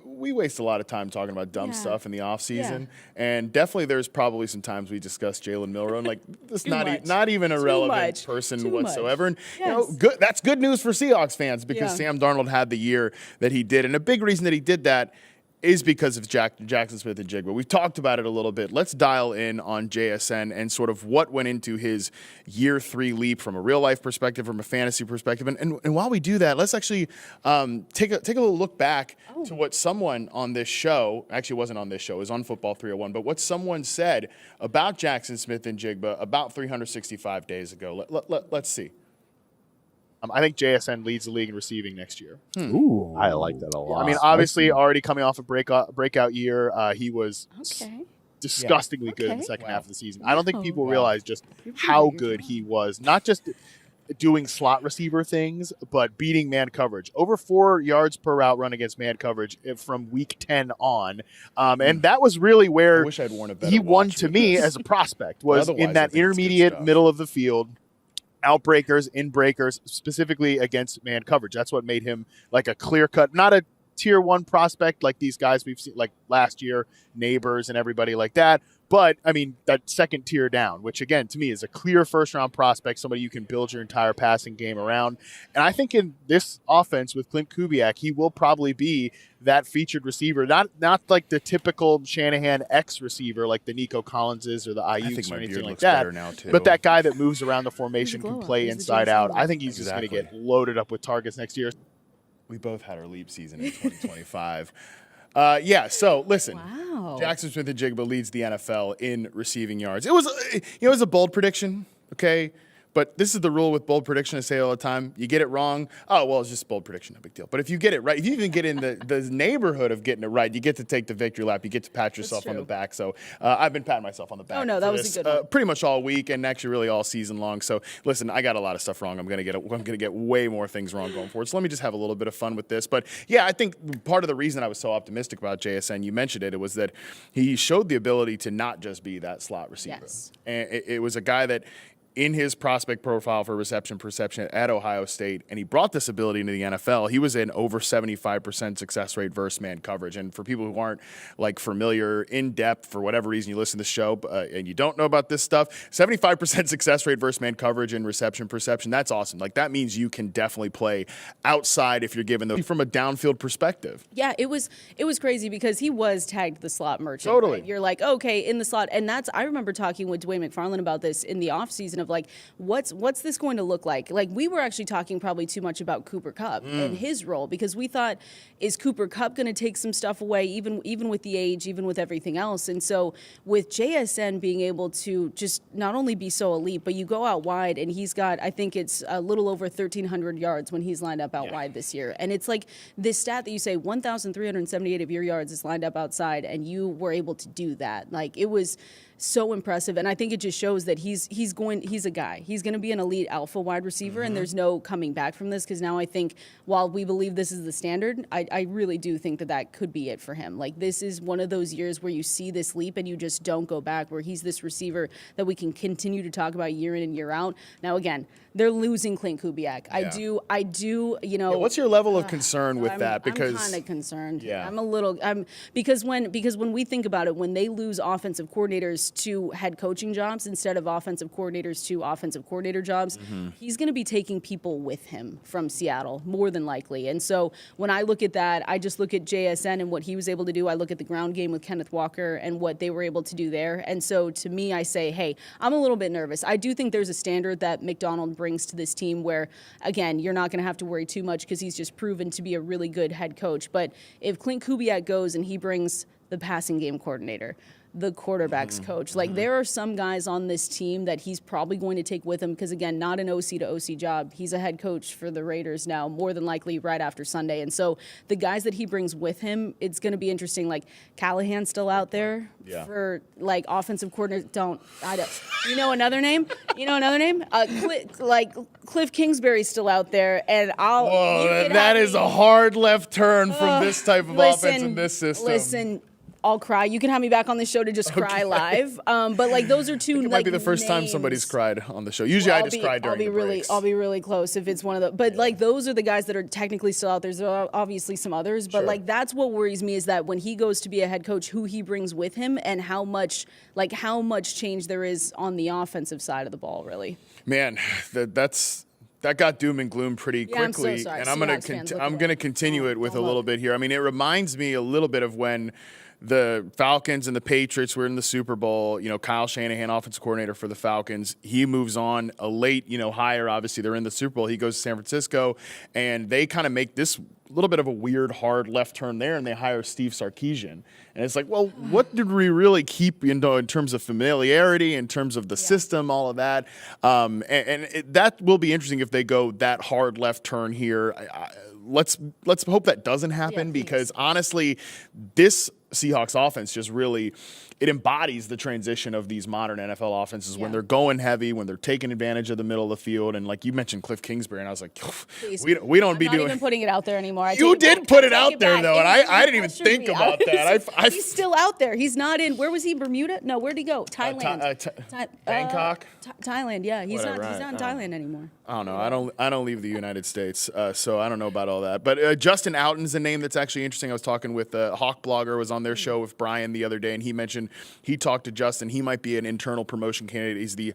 we waste a lot of time talking about dumb stuff in the off season, and definitely there's probably some times we discuss Jalen Milroe and like this not even a relevant person whatsoever. And good. That's good news for Seahawks fans, because Sam Darnold had the year that he did, and a big reason that he did that is because of Jackson Smith and Jigba. We've talked about it a little bit. Let's dial in on JSN and sort of what went into his year 3 leap from a real life perspective, from a fantasy perspective. And while we do that, let's actually take a little look back to what someone on this show, actually wasn't on this show, it was on Football 301, but what someone said about Jackson Smith and Jigba about 365 days ago. Let's see. I think JSN leads the league in receiving next year. Ooh, I like that a lot. I mean, obviously, already coming off a breakout year, he was disgustingly good in the second half of the season. I don't think people realize just how good he was, not just doing slot receiver things, but beating man coverage. Over 4 yards per route run against man coverage from week 10 on. And that was really where I wish I'd worn a better he won watch to with me this. as a prospect, was Otherwise, in that intermediate middle of the field. Outbreakers, in breakers, specifically against man coverage. That's what made him like a clear cut, not a tier 1 prospect like these guys we've seen like last year, Neighbors and everybody like that. But, I mean, that second tier down, which, again, to me is a clear first-round prospect, somebody you can build your entire passing game around. And I think in this offense with Clint Kubiak, he will probably be that featured receiver, not like the typical Shanahan X receiver like the Nico Collinses or the Ayuks or anything like that, now too. but that guy that moves around the formation, can play He's the inside JSN out. guy. I think he's just going to get loaded up with targets next year. We both had our leap season in 2025. So listen. Wow. Jackson Smith-Njigba leads the NFL in receiving yards. It was a bold prediction, okay? But this is the rule with bold prediction. I say all the time. You get it wrong. Oh, well, it's just bold prediction. No big deal. But if you get it right, if you even get in the neighborhood of getting it right, you get to take the victory lap. You get to pat yourself on the back. So I've been patting myself on the back. Oh, no, that was a good one. Pretty much all week and actually really all season long. So listen, I got a lot of stuff wrong. I'm gonna get way more things wrong going forward. So let me just have a little bit of fun with this. But yeah, I think part of the reason I was so optimistic about JSN, you mentioned it was that he showed the ability to not just be that slot receiver. Yes. And it was a guy that in his prospect profile for reception perception at Ohio State, and he brought this ability into the NFL. He was in over 75% success rate versus man coverage. And for people who aren't like familiar in depth for whatever reason you listen to the show and you don't know about this stuff, 75% success rate versus man coverage and reception perception, that's awesome. Like that means you can definitely play outside if you're given the from a downfield perspective. Yeah, it was crazy because he was tagged the slot merchant. Totally. Right? You're like, okay, in the slot. And I remember talking with Dwayne McFarland about this in the offseason of like, what's this going to look like? Like we were actually talking probably too much about Cooper Kupp and his role because we thought, is Cooper Kupp going to take some stuff away, even with the age, even with everything else? And so with JSN being able to just not only be so elite, but you go out wide and he's got, I think it's a little over 1,300 yards when he's lined up out wide this year. And it's like this stat that you say 1,378 of your yards is lined up outside and you were able to do that. Like it was so impressive, and I think it just shows that he's a guy. He's going to be an elite alpha wide receiver, and there's no coming back from this because now I think while we believe this is the standard, I really do think that could be it for him. Like this is one of those years where you see this leap and you just don't go back, where he's this receiver that we can continue to talk about year in and year out. Now again, they're losing Clint Kubiak. Yeah. I do, you know. What's your level of concern with that? Because I'm kind of concerned. Yeah. Because when we think about it, when they lose offensive coordinators to head coaching jobs instead of offensive coordinators to offensive coordinator jobs, he's going to be taking people with him from Seattle, more than likely. And so when I look at that, I just look at JSN and what he was able to do. I look at the ground game with Kenneth Walker and what they were able to do there. And so to me, I say, hey, I'm a little bit nervous. I do think there's a standard that McDonald brings to this team where, again, you're not going to have to worry too much because he's just proven to be a really good head coach. But if Clint Kubiak goes and he brings the passing game coordinator, the quarterback's coach. Like there are some guys on this team that he's probably going to take with him because, again, not an OC to OC job. He's a head coach for the Raiders now, more than likely right after Sunday. And so the guys that he brings with him, it's going to be interesting. Like Callahan's still out there for like offensive coordinator. You know another name? Cliff Kingsbury's still out there. And that is a hard left turn from this type of offense in this system. Listen, I'll cry. You can have me back on the show to just cry live. But like those are two. It might be the first time somebody's cried on the show. Usually I just cry during the breaks. I'll be really close if it's one of the. But like those are the guys that are technically still out there. There's obviously some others, but like that's what worries me is that when he goes to be a head coach, who he brings with him and how much change there is on the offensive side of the ball. Really, man, that got doom and gloom pretty quickly, I'm so sorry. and I'm gonna continue it with a little bit here. I mean, it reminds me a little bit of when the Falcons and the Patriots were in the Super Bowl. You know, Kyle Shanahan, offensive coordinator for the Falcons, he moves on a late, hire. Obviously, they're in the Super Bowl. He goes to San Francisco, and they kind of make this little bit of a weird, hard left turn there, and they hire Steve Sarkisian. And it's like, well, what did we really keep, in terms of familiarity, in terms of the system, all of that? That will be interesting if they go that hard left turn here. Let's hope that doesn't happen because honestly, this Seahawks offense just really, it embodies the transition of these modern NFL offenses when they're going heavy, when they're taking advantage of the middle of the field. And like you mentioned Cliff Kingsbury, and I was like, we don't be I'm not doing even putting it out there anymore. You did put it out there though, and I didn't even think about that. He's still out there. He's not in. Where was he? Bermuda? No, where'd he go? Thailand. Bangkok. Thailand. Yeah, he's Whatever, not in Thailand anymore. I don't know. I don't leave the United States, so I don't know about all that. But Justin Outen's a name that's actually interesting. I was talking with Hawk Blogger, was on their show with Brian the other day, and he mentioned he talked to Justin. He might be an internal promotion candidate. He's the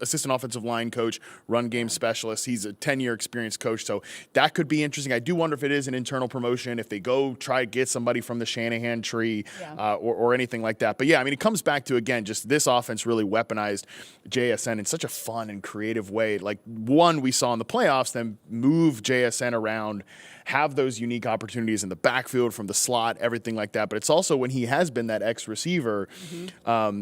assistant offensive line coach, run game specialist. He's a 10-year experienced coach, so that could be interesting. I do wonder if it is an internal promotion, if they go try to get somebody from the Shanahan tree or anything like that. But yeah, I mean, it comes back to, again, just this offense really weaponized JSN in such a fun and creative way. Like, one, we saw in the playoffs them move JSN around, have those unique opportunities in the backfield from the slot, everything like that. But it's also when he has been that X receiver,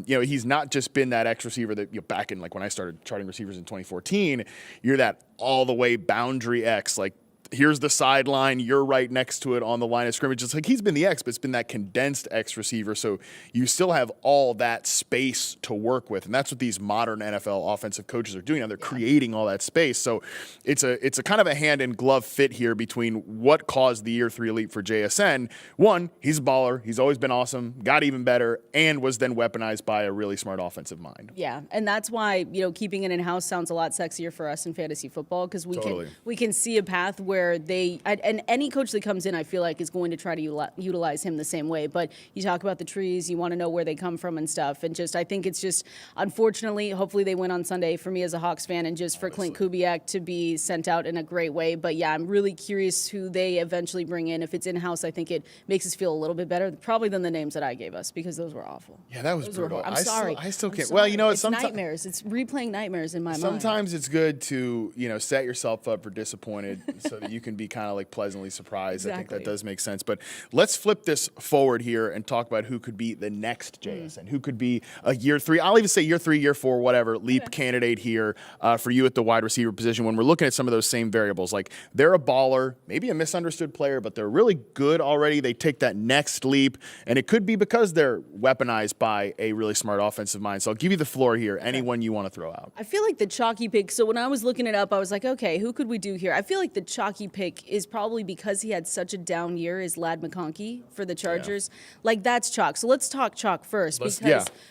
he's not just been that X receiver that back in like when I started charting receivers in 2014, you're that all the way boundary X, like here's the sideline, you're right next to it on the line of scrimmage. It's like he's been the X, but it's been that condensed X receiver. So you still have all that space to work with. And that's what these modern NFL offensive coaches are doing now. They're creating all that space. So it's a kind of a hand in glove fit here between what caused the year 3 leap for JSN. One, he's a baller. He's always been awesome, got even better, and was then weaponized by a really smart offensive mind. Yeah. And that's why, keeping it in-house sounds a lot sexier for us in fantasy football, because we can see a path where and any coach that comes in, I feel like, is going to try to utilize him the same way. But you talk about the trees, you want to know where they come from and stuff. And I think it's just, unfortunately, hopefully they win on Sunday for me as a Hawks fan, and just for Clint Kubiak to be sent out in a great way. But yeah, I'm really curious who they eventually bring in. If it's in-house, I think it makes us feel a little bit better, probably than the names that I gave us, because those were awful. Yeah, that was brutal. I'm sorry. I still can't. Sorry. Well, it's nightmares. It's replaying nightmares in my mind. Sometimes it's good to, set yourself up for disappointed so that you can be kind of like pleasantly surprised. Exactly. I think that does make sense. But let's flip this forward here and talk about who could be the next JSN, who could be a year 3. I'll even say year 3, year 4, whatever, leap candidate here for you at the wide receiver position when we're looking at some of those same variables. Like, they're a baller, maybe a misunderstood player, but they're really good already. They take that next leap, and it could be because they're weaponized by a really smart offensive mind. So I'll give you the floor here. Anyone you want to throw out. I feel like the chalky pick, so when I was looking it up, I was like, okay, who could we do here? I feel like the chalky pick is probably because he had such a down year is Ladd McConkey for the Chargers. Yeah. Like, that's chalk. So let's talk chalk first,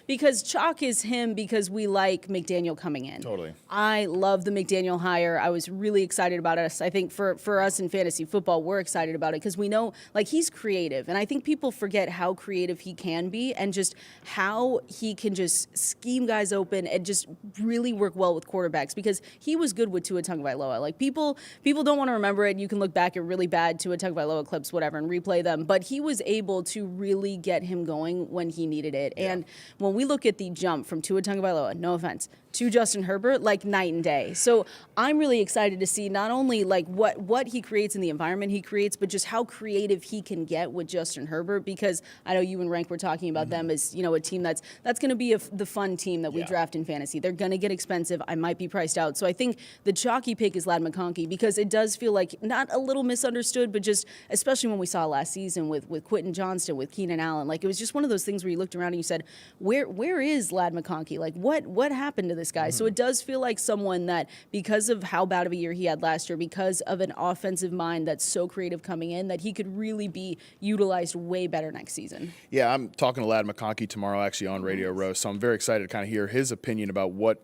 because chalk is him because we like McDaniel coming in. Totally. I love the McDaniel hire. I was really excited about it. I think for us in fantasy football, we're excited about it because we know, like, he's creative. And I think people forget how creative he can be and just how he can just scheme guys open and just really work well with quarterbacks, because he was good with Tua Tagovailoa. Like, people don't want to remember it. You can look back at really bad Tua Tagovailoa clips, whatever, and replay them. But he was able to really get him going when he needed it. Yeah. And when we look at the jump from Tua Tagovailoa, no offense, to Justin Herbert, like night and day. So I'm really excited to see not only like what he creates in the environment he creates, but just how creative he can get with Justin Herbert, because I know you and Rank were talking about them as, a team that's going to be the fun team that we draft in fantasy. They're going to get expensive. I might be priced out. So I think the chalky pick is Ladd McConkey, because it does feel like not a little misunderstood, but just especially when we saw last season with Quentin Johnston, with Keenan Allen, like, it was just one of those things where you looked around and you said, where is Ladd McConkey? Like, what happened to this guy? So it does feel like someone that, because of how bad of a year he had last year, because of an offensive mind that's so creative coming in, that he could really be utilized way better next season. Yeah, I'm talking to Ladd McConkey tomorrow actually on Radio Row, so I'm very excited to kind of hear his opinion about what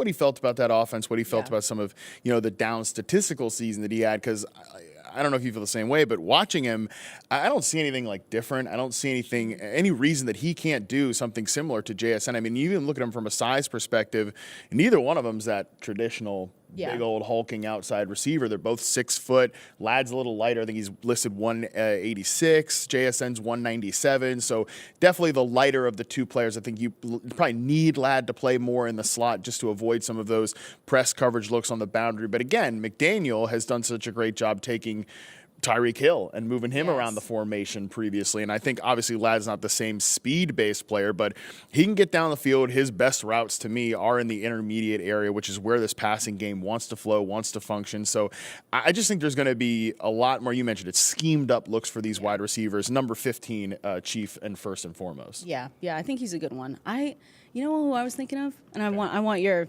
he felt about that offense, what he felt about some of, the down statistical season that he had, because I don't know if you feel the same way, but watching him, I don't see anything like different. I don't see any reason that he can't do something similar to JSN. I mean, you even look at him from a size perspective, neither one of them's that traditional big old hulking outside receiver. They're both 6 foot. Ladd's a little lighter. I think he's listed 186. JSN's 197. So definitely the lighter of the two players. I think you probably need Ladd to play more in the slot just to avoid some of those press coverage looks on the boundary. But again, McDaniel has done such a great job taking Tyreek Hill and moving him around the formation previously. And I think obviously Ladd's not the same speed-based player, but he can get down the field. His best routes to me are in the intermediate area, which is where this passing game wants to flow, wants to function. So I just think there's going to be a lot more. You mentioned it, schemed up looks for these wide receivers. Number 15, Chief, and first and foremost. Yeah, I think he's a good one. You know who I was thinking of? And I want your...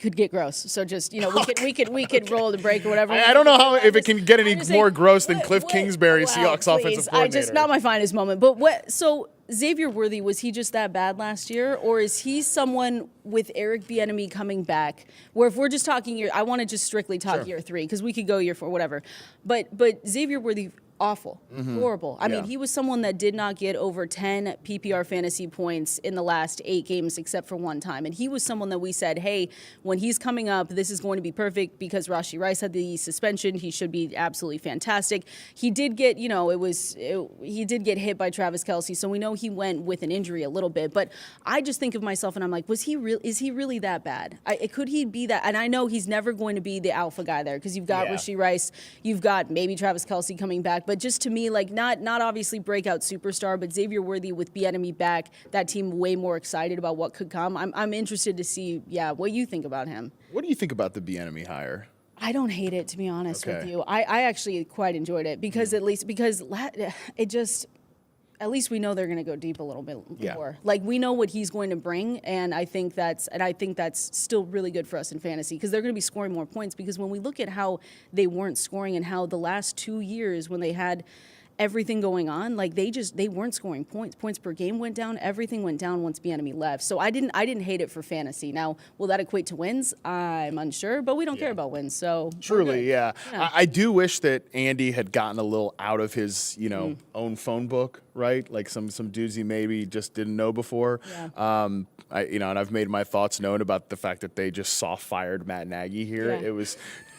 Could get gross, so just we could roll the break or whatever. I don't know if it can get any more gross than Cliff Kingsbury, Seahawks offensive coordinator. Not my finest moment. But what? So Xavier Worthy, was he just that bad last year, or is he someone with Eric Bieniemy coming back? Where if we're just talking year, I want to just strictly talk year 3 because we could go year 4, whatever. But Xavier Worthy. Awful, horrible. I mean, he was someone that did not get over 10 PPR fantasy points in the last 8 games except for one time. And he was someone that we said, hey, when he's coming up, this is going to be perfect because Rashee Rice had the suspension. He should be absolutely fantastic. He did get, he did get hit by Travis Kelce, so we know he went with an injury a little bit. But I just think of myself and I'm like, is he really that bad? Could he be that? And I know he's never going to be the alpha guy there because you've got Rashee Rice, you've got maybe Travis Kelce coming back. But just to me, like not obviously breakout superstar, but Xavier Worthy with Bieniemy back, that team way more excited about what could come. I'm interested to see, what you think about him. What do you think about the Bieniemy hire? I don't hate it, to be honest with you. I actually quite enjoyed it because at least we know they're going to go deep a little bit more. Like we know what he's going to bring, and I think that's still really good for us in fantasy because they're going to be scoring more points. Because when we look at how they weren't scoring and how the last 2 years when they had everything going on, like they weren't scoring points. Points per game went down. Everything went down once Bieniemy left. So I didn't hate it for fantasy. Now, will that equate to wins? I'm unsure, but we don't care about wins. So truly, I do wish that Andy had gotten a little out of his, own phone book, right? Like some dudes he maybe just didn't know before. Yeah. And I've made my thoughts known about the fact that they just soft fired Matt Nagy here. Yeah. It was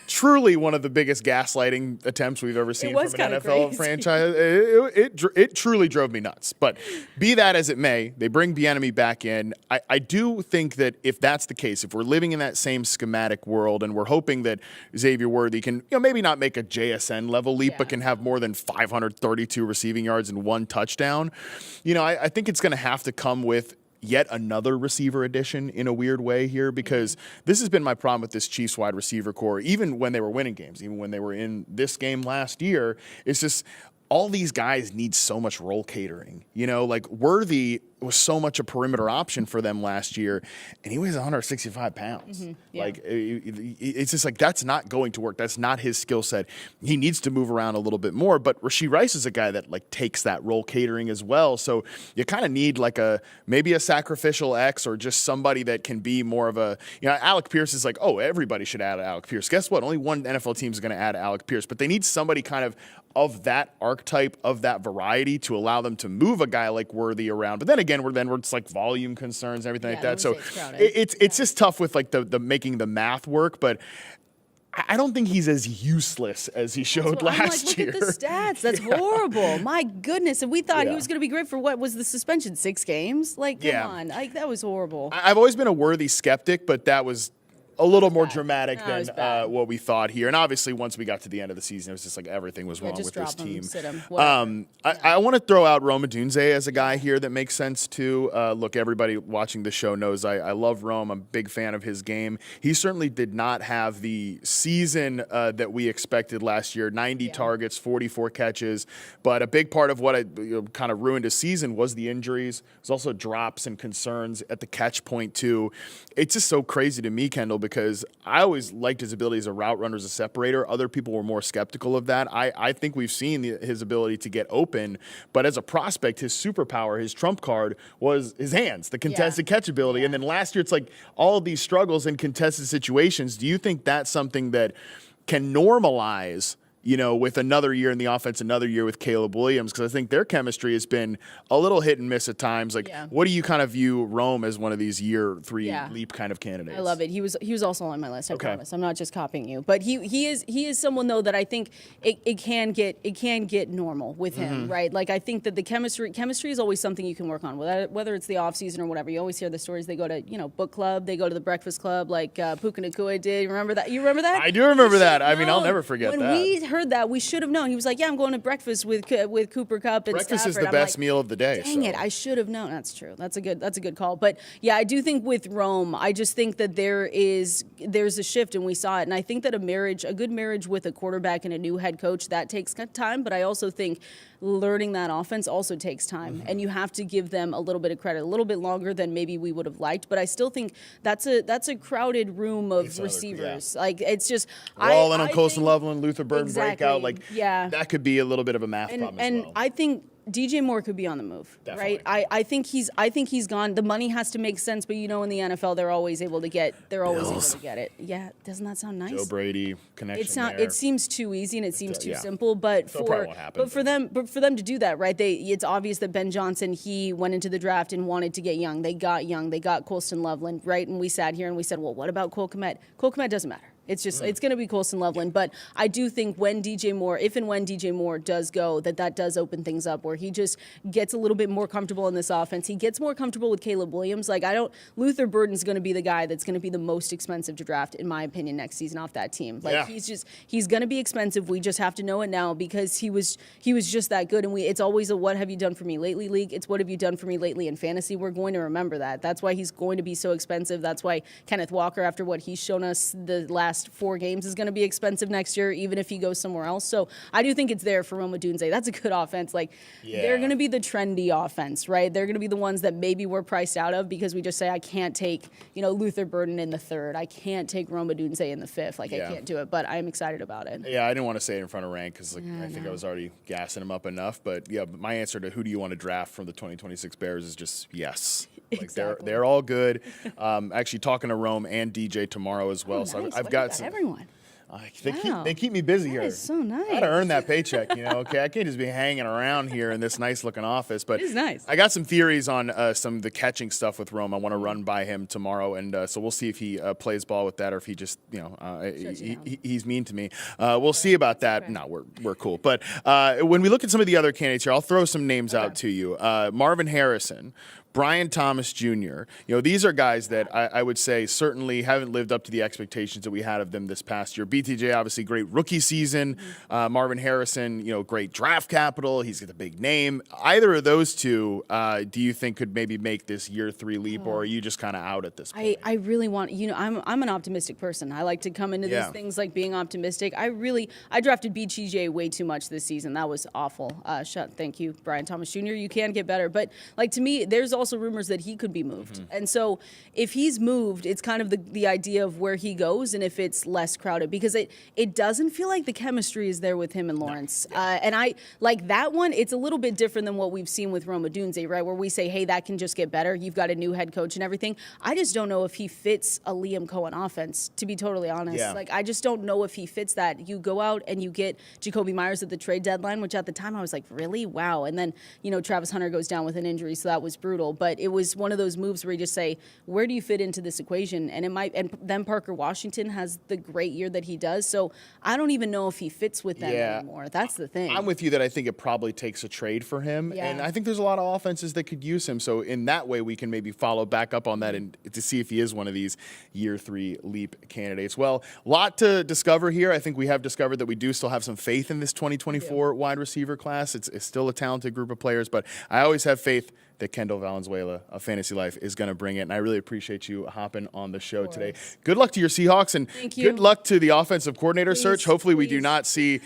truly one of the biggest gaslighting attempts we've ever seen from an NFL franchise. It truly drove me nuts. But be that as it may, they bring Bieniemy back in. I do think that if that's the case, if we're living in that same schematic world and we're hoping that Xavier Worthy can maybe not make a JSN level leap, but can have more than 532 receiving yards and 1 touchdown, I think it's going to have to come with yet another receiver addition in a weird way here, because this has been my problem with this Chiefs wide receiver core, even when they were winning games, even when they were in this game last year. It's just all these guys need so much role catering. Like Worthy was so much a perimeter option for them last year, and he weighs 165 pounds. Mm-hmm. Yeah. Like it's just like that's not going to work. That's not his skill set. He needs to move around a little bit more. But Rashee Rice is a guy that like takes that role catering as well. So you kind of need like maybe a sacrificial X or just somebody that can be more of a Alec Pierce is like, oh, everybody should add Alec Pierce. Guess what? Only one NFL team is going to add Alec Pierce, but they need somebody kind of that archetype, of that variety, to allow them to move a guy like Worthy around. But then again, we're it's like volume concerns and everything like that. So it's just tough with like the making the math work. But I don't think he's as useless as he showed last year. Look at the stats. That's horrible. My goodness. And we thought he was going to be great for what was the suspension? 6 games? Like, come on. Like, that was horrible. I've always been a Worthy skeptic, but that was a little more dramatic than what we thought here. And obviously, once we got to the end of the season, it was just like everything was wrong with this team. I want to throw out Rome Odunze as a guy here that makes sense too. Look, everybody watching the show knows I love Rome. I'm a big fan of his game. He certainly did not have the season that we expected last year. 90 targets, 44 catches. But a big part of what kind of ruined his season was the injuries. There's also drops and concerns at the catch point too. It's just so crazy to me, Kendall, because I always liked his ability as a route runner, as a separator. Other people were more skeptical of that. I think we've seen his ability to get open, but as a prospect, his superpower, his trump card was his hands, the contested catch ability. And then last year, it's like all of these struggles in contested situations. Do you think that's something that can normalize, with another year in the offense, another year with Caleb Williams? Because I think their chemistry has been a little hit and miss at times. Like, what do you kind of view Rome as one of these year 3 leap kind of candidates? I love it. He was also on my list. I promise. I'm not just copying you, but he is someone though that I think it can get normal with him, right? Like I think that the chemistry is always something you can work on, whether it's the off season or whatever. You always hear the stories. They go to book club. They go to the breakfast club like Puka Nacua did. Remember that? You remember that? I do remember that. I mean, I'll never forget that. When we heard that, we should have known. He was like, yeah, I'm going to breakfast with Cooper Kupp and Breakfast Stafford. is the I'm best like, meal of the day. Dang it, I should have known. That's true. That's a good call. But yeah, I do think with Rome, I just think that there's a shift, and we saw it. And I think that a good marriage with a quarterback and a new head coach, that takes time. But I also think learning that offense also takes time, and you have to give them a little bit of credit, a little bit longer than maybe we would have liked. But I still think that's a crowded room of receivers. Like, it's just We're all in on Colson think- Loveland, Luther Burden breakout. Like, yeah, that could be a little bit of a math problem as well. And I think DJ Moore could be on the move, Definitely. right? I think he's gone. The money has to make sense, but in the NFL, they're always able to get it. Yeah, doesn't that sound nice? Joe Brady connection. It seems too easy and it seems too yeah. simple, but So it probably won't happen, for them to do that, right? It's obvious that Ben Johnson, he went into the draft and wanted to get young. They got Colston Loveland, right? And we sat here and we said, well, what about Cole Kmet? Cole Kmet doesn't matter. It's just it's going to be Colston Loveland, but I do think if and when DJ Moore does go, that does open things up where he just gets a little bit more comfortable in this offense. He gets more comfortable with Caleb Williams. Like, Luther Burden's going to be the guy that's going to be the most expensive to draft, in my opinion, next season off that team. Like, he's going to be expensive. We just have to know it now because he was just that good. And it's always a what have you done for me lately league. It's what have you done for me lately in fantasy. We're going to remember that. That's why he's going to be so expensive. That's why Kenneth Walker, after what he's shown us the last 4 games, is going to be expensive next year, even if he goes somewhere else. So I do think it's there for Rome Odunze. That's a good offense. Like, they're going to be the trendy offense, right? They're going to be the ones that maybe we're priced out of because we just say, I can't take, Luther Burden in the 3rd. I can't take Rome Odunze in the 5th. Like, I can't do it, but I am excited about it. Yeah, I didn't want to say it in front of Rank because I think I was already gassing him up enough. But yeah, my answer to who do you want to draft from the 2026 Bears is just yes. Like, Exactly. they're all good. Actually talking to Rome and DJ tomorrow as well. So Nice. I've What got about some. everyone. They keep me busy here. That is so nice. I gotta earn that paycheck, okay? I can't just be hanging around here in this nice looking office. But It is nice. I got some theories on some of the catching stuff with Rome. I want to run by him tomorrow, and so we'll see if he plays ball with that or if he just, he's mean to me. We'll see about that. Okay. No, we're cool. But when we look at some of the other candidates here, I'll throw some names out to you. Marvin Harrison, Brian Thomas Jr. These are guys that I would say certainly haven't lived up to the expectations that we had of them this past year. BTJ, obviously, great rookie season. Marvin Harrison, great draft capital. He's got a big name. Either of those two, do you think could maybe make this year 3 leap, or are you just kind of out at this point? I really want, I'm an optimistic person. I like to come into these things like being optimistic. I drafted BTJ way too much this season. That was awful. Thank you, Brian Thomas Jr. You can get better. But to me, there's also rumors that he could be moved. And so if he's moved, it's kind of the idea of where he goes and if it's less crowded, because it doesn't feel like the chemistry is there with him and Lawrence. And I like that one. It's a little bit different than what we've seen with Rome Odunze, right? Where we say, hey, that can just get better. You've got a new head coach and everything. I just don't know if he fits a Liam Cohen offense, to be totally honest. Yeah. Like, I just don't know if he fits that. You go out and you get Jacoby Myers at the trade deadline, which at the time I was like, really? Wow. And then, Travis Hunter goes down with an injury, so that was brutal. But it was one of those moves where you just say, where do you fit into this equation? And and then Parker Washington has the great year that he does. So I don't even know if he fits with them anymore. That's the thing. I'm with you that I think it probably takes a trade for him. Yeah. And I think there's a lot of offenses that could use him. So in that way, we can maybe follow back up on that and to see if he is one of these year 3 leap candidates. Well, a lot to discover here. I think we have discovered that we do still have some faith in this 2024 wide receiver class. It's still a talented group of players, but I always have faith that Kendall Valenzuela of Fantasy Life is going to bring it. And I really appreciate you hopping on the show today. Good luck to your Seahawks, and Thank you. good luck to the offensive coordinator search. Hopefully we do please. not see,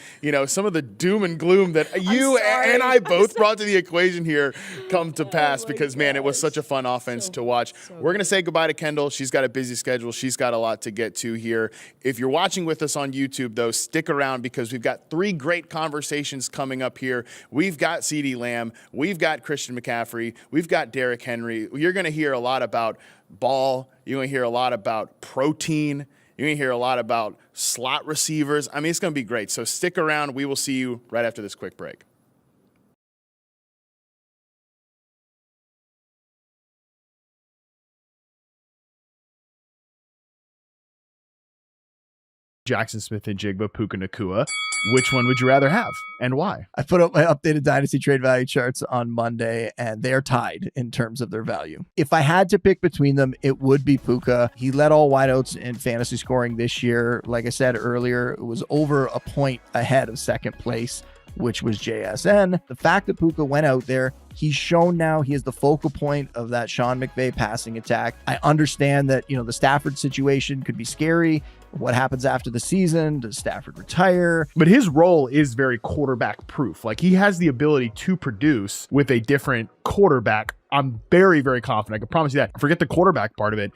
some of the doom and gloom that you sorry. and I both brought to the equation here come to pass, my because, man, it was such a fun offense to watch. We're going to say goodbye to Kendall. She's got a busy schedule. She's got a lot to get to here. If you're watching with us on YouTube, though, stick around because we've got 3 great conversations coming up here. We've got CeeDee Lamb. We've got Christian McCaffrey. We've got Derrick Henry. You're going to hear a lot about ball. You're going to hear a lot about protein. You're going to hear a lot about slot receivers. I mean, it's going to be great. So stick around. We will see you right after this quick break. Jackson Smith and Jigba, Puka Nacua. Which one would you rather have and why? I put up my updated dynasty trade value charts on Monday, and they're tied in terms of their value. If I had to pick between them, it would be Puka. He led all wideouts in fantasy scoring this year. Like I said earlier, it was over a point ahead of second place, which was JSN. The fact that Puka went out there, he's shown now he is the focal point of that Sean McVay passing attack. I understand that, the Stafford situation could be scary. What happens after the season? Does Stafford retire? But his role is very quarterback proof. Like, he has the ability to produce with a different quarterback. I'm very, very confident. I can promise you that. Forget the quarterback part of it.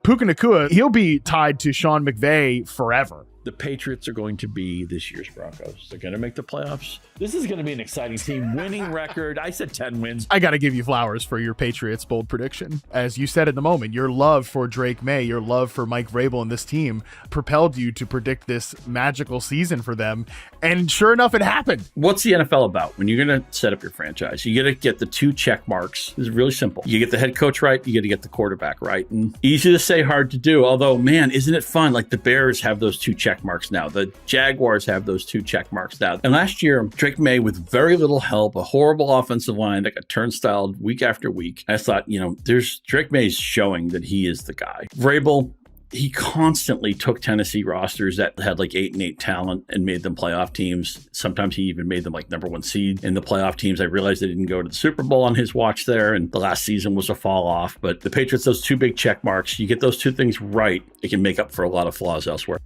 Puka Nacua, he'll be tied to Sean McVay forever. The Patriots are going to be this year's Broncos. They're going to make the playoffs. This is going to be an exciting team. Winning record. I said 10 wins. I got to give you flowers for your Patriots bold prediction. As you said in the moment, your love for Drake May, your love for Mike Vrabel and this team propelled you to predict this magical season for them. And sure enough, it happened. What's the NFL about? When you're going to set up your franchise, you got to get the 2 check marks. It's really simple. You get the head coach right, you got to get the quarterback right. And easy to say, hard to do. Although, man, isn't it fun? Like, the Bears have those 2 check marks now. The Jaguars have those 2 check marks now. And last year, Drake May, with very little help, a horrible offensive line that got turnstile week after week. I thought, Drake May's showing that he is the guy. Vrabel, he constantly took Tennessee rosters that had like 8-8 talent and made them playoff teams. Sometimes he even made them like number 1 seed in the playoff teams. I realized they didn't go to the Super Bowl on his watch there, and the last season was a fall off. But the Patriots, those 2 big check marks, you get those 2 things right, it can make up for a lot of flaws elsewhere.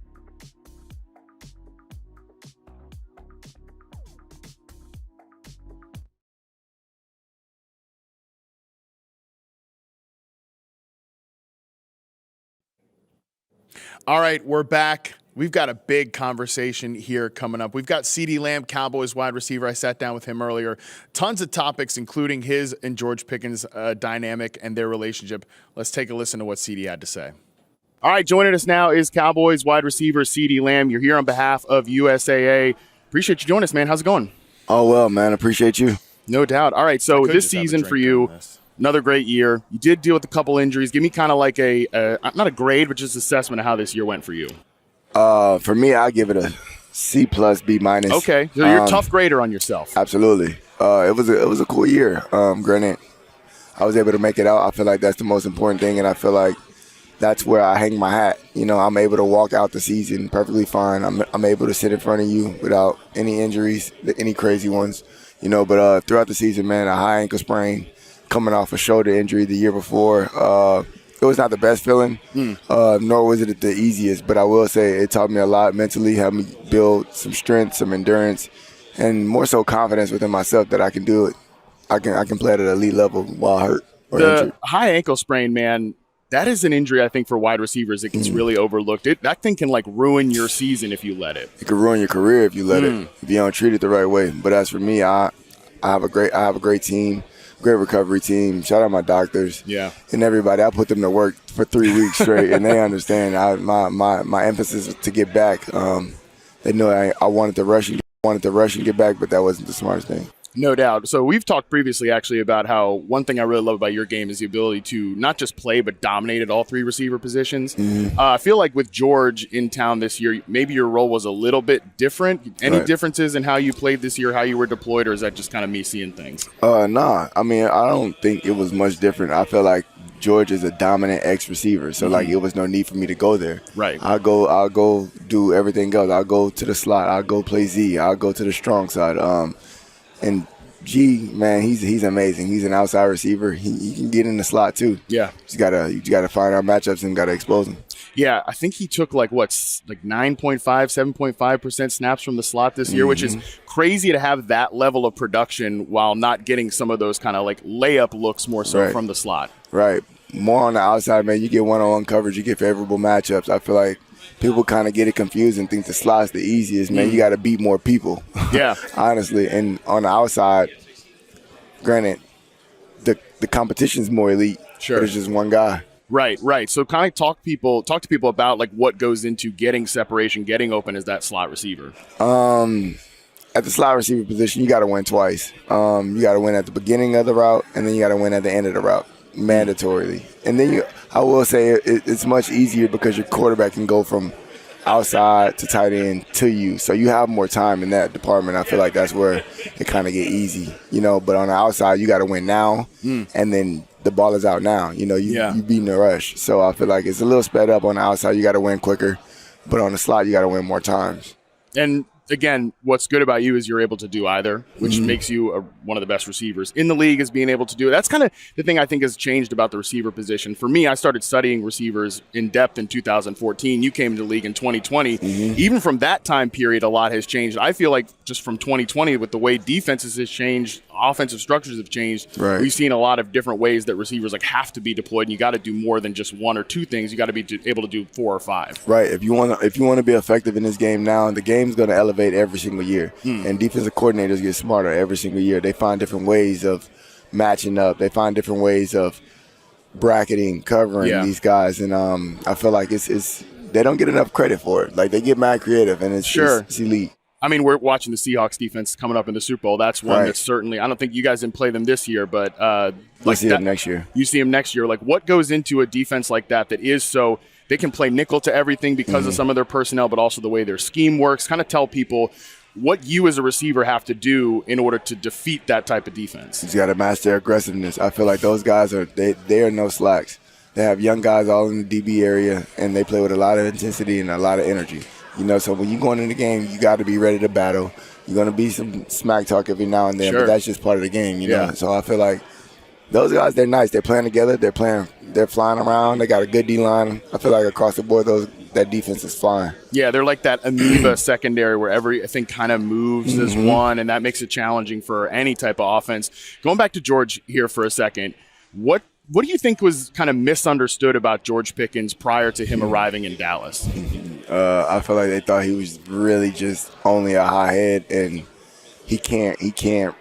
All right, we're back. We've got a big conversation here coming up. We've got CeeDee Lamb, Cowboys wide receiver. I sat down with him earlier. Tons of topics, including his and George Pickens' dynamic and their relationship. Let's take a listen to what CeeDee had to say. All right, joining us now is Cowboys wide receiver CeeDee Lamb. You're here on behalf of USAA. Appreciate you joining us, man. How's it going? Oh, well, man. Appreciate you. No doubt. All right, so this season for you, another great year. You did deal with a couple injuries. Give me kind of like a not a grade, but just assessment of how this year went for you. For me, I give it a C+, B-. Okay, so you're a tough grader on yourself. Absolutely. It was a cool year. Granted, I was able to make it out. I feel like that's the most important thing, and I feel like that's where I hang my hat. I'm able to walk out the season perfectly fine. I'm able to sit in front of you without any injuries, any crazy ones. But throughout the season, man, a high ankle sprain, coming off a shoulder injury the year before. It was not the best feeling, nor was it the easiest, but I will say it taught me a lot mentally, helped me build some strength, some endurance, and more so confidence within myself that I can do it. I can play at an elite level while hurt or injured. High ankle sprain, man, that is an injury I think for wide receivers that gets really overlooked. That thing can like ruin your season if you let it. It could ruin your career if you let it, if you don't treat it the right way. But as for me, I have a great team. Great recovery team. Shout out my doctors. Yeah. And everybody. I put them to work for 3 weeks straight, and they understand. My emphasis was to get back. They know I wanted to rush and get back, but that wasn't the smartest thing. No doubt. So we've talked previously actually about how one thing I really love about your game is the ability to not just play but dominate at all 3 receiver positions. I feel like with George in town this year, maybe your role was a little bit different. Any differences in how you played this year, how you were deployed, or is that just kind of me seeing things? Nah. I mean, I don't think it was much different. I feel like George is a dominant X receiver, so like it was no need for me to go there. Right. I'll go do everything else. I'll go to the slot. I'll go play Z. I'll go to the strong side. And G, man, he's amazing. He's an outside receiver. He can get in the slot too. Yeah. You gotta find our matchups and gotta expose him. Yeah, I think he took like 9.5, 7.5% snaps from the slot this year, which is crazy to have that level of production while not getting some of those kind of like layup looks more so from the slot. Right. More on the outside, man. You get one-on-one coverage, you get favorable matchups. I feel like people kind of get it confused and think the slot's the easiest. Man, you got to beat more people. Yeah. Honestly. And on the outside, granted, the competition's more elite. Sure. But it's just one guy. Right. So kind of talk to people about like what goes into getting separation, getting open as that slot receiver. At the slot receiver position, you got to win twice. You got to win at the beginning of the route, and then you got to win at the end of the route, mandatorily. And then I will say it's much easier because your quarterback can go from outside to tight end to you. So you have more time in that department. I feel like that's where it kind of get easy, but on the outside, you got to win now, and then the ball is out now. You beating the rush. So I feel like it's a little sped up on the outside. You got to win quicker, but on the slot, you got to win more times. And again, what's good about you is you're able to do either, which makes you one of the best receivers in the league, is being able to do it. That's kind of the thing I think has changed about the receiver position. For me, I started studying receivers in depth in 2014. You came into the league in 2020. Even from that time period, a lot has changed. I feel like just from 2020, with the way defenses has changed, offensive structures have changed, we've seen a lot of different ways that receivers have to be deployed, and you got to do more than just one or two things. You got to be able to do 4 or 5. Right. If you want to be effective in this game now, the game's going to elevate every single year. And defensive coordinators get smarter every single year. They find different ways of matching up. They find different ways of bracketing, covering these guys. And I feel like it's they don't get enough credit for it. Like, they get mad creative, and it's elite. I mean, we're watching the Seahawks defense coming up in the Super Bowl. That's one that's certainly – I don't think you guys didn't play them this year, but we'll see them next year. You see them next year. Like, what goes into a defense like that is so – they can play nickel to everything because of some of their personnel, but also the way their scheme works. Kind of tell people what you as a receiver have to do in order to defeat that type of defense. You got to master aggressiveness. I feel like those guys they are no slacks. They have young guys all in the DB area, and they play with a lot of intensity and a lot of energy. So when you go into the game, you got to be ready to battle. You're going to be some smack talk every now and then, but that's just part of the game, know. So I feel like those guys, they're nice. They're playing together. They're flying around. They got a good D-line. I feel like across the board, that defense is flying. Yeah, they're like that amoeba secondary where everything kind of moves as one, and that makes it challenging for any type of offense. Going back to George here for a second, what do you think was kind of misunderstood about George Pickens prior to him arriving in Dallas? I feel like they thought he was really just only a high head, and he can't.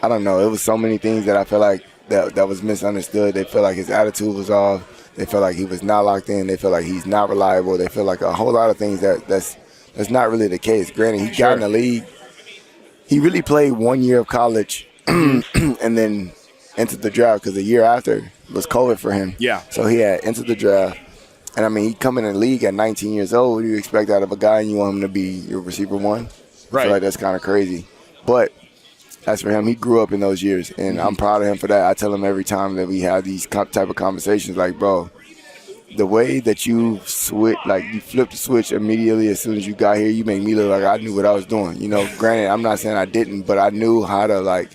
I don't know. It was so many things that I feel like that was misunderstood. They feel like his attitude was off. They feel like he was not locked in. They feel like he's not reliable. They feel like a whole lot of things that's not really the case. Granted, he got in the league. He really played 1 year of college and then entered the draft, because the year after was COVID for him. Yeah. So he had entered the draft. And, I mean, he come in the league at 19 years old. What do you expect out of a guy, and you want him to be your receiver one? Right. I feel like that's kind of crazy. But as for him, he grew up in those years, and I'm proud of him for that. I tell him every time that we have these type of conversations, like, bro, the way that you switch, like you flip the switch immediately as soon as you got here, you make me look like I knew what I was doing. Granted, I'm not saying I didn't, but I knew how to,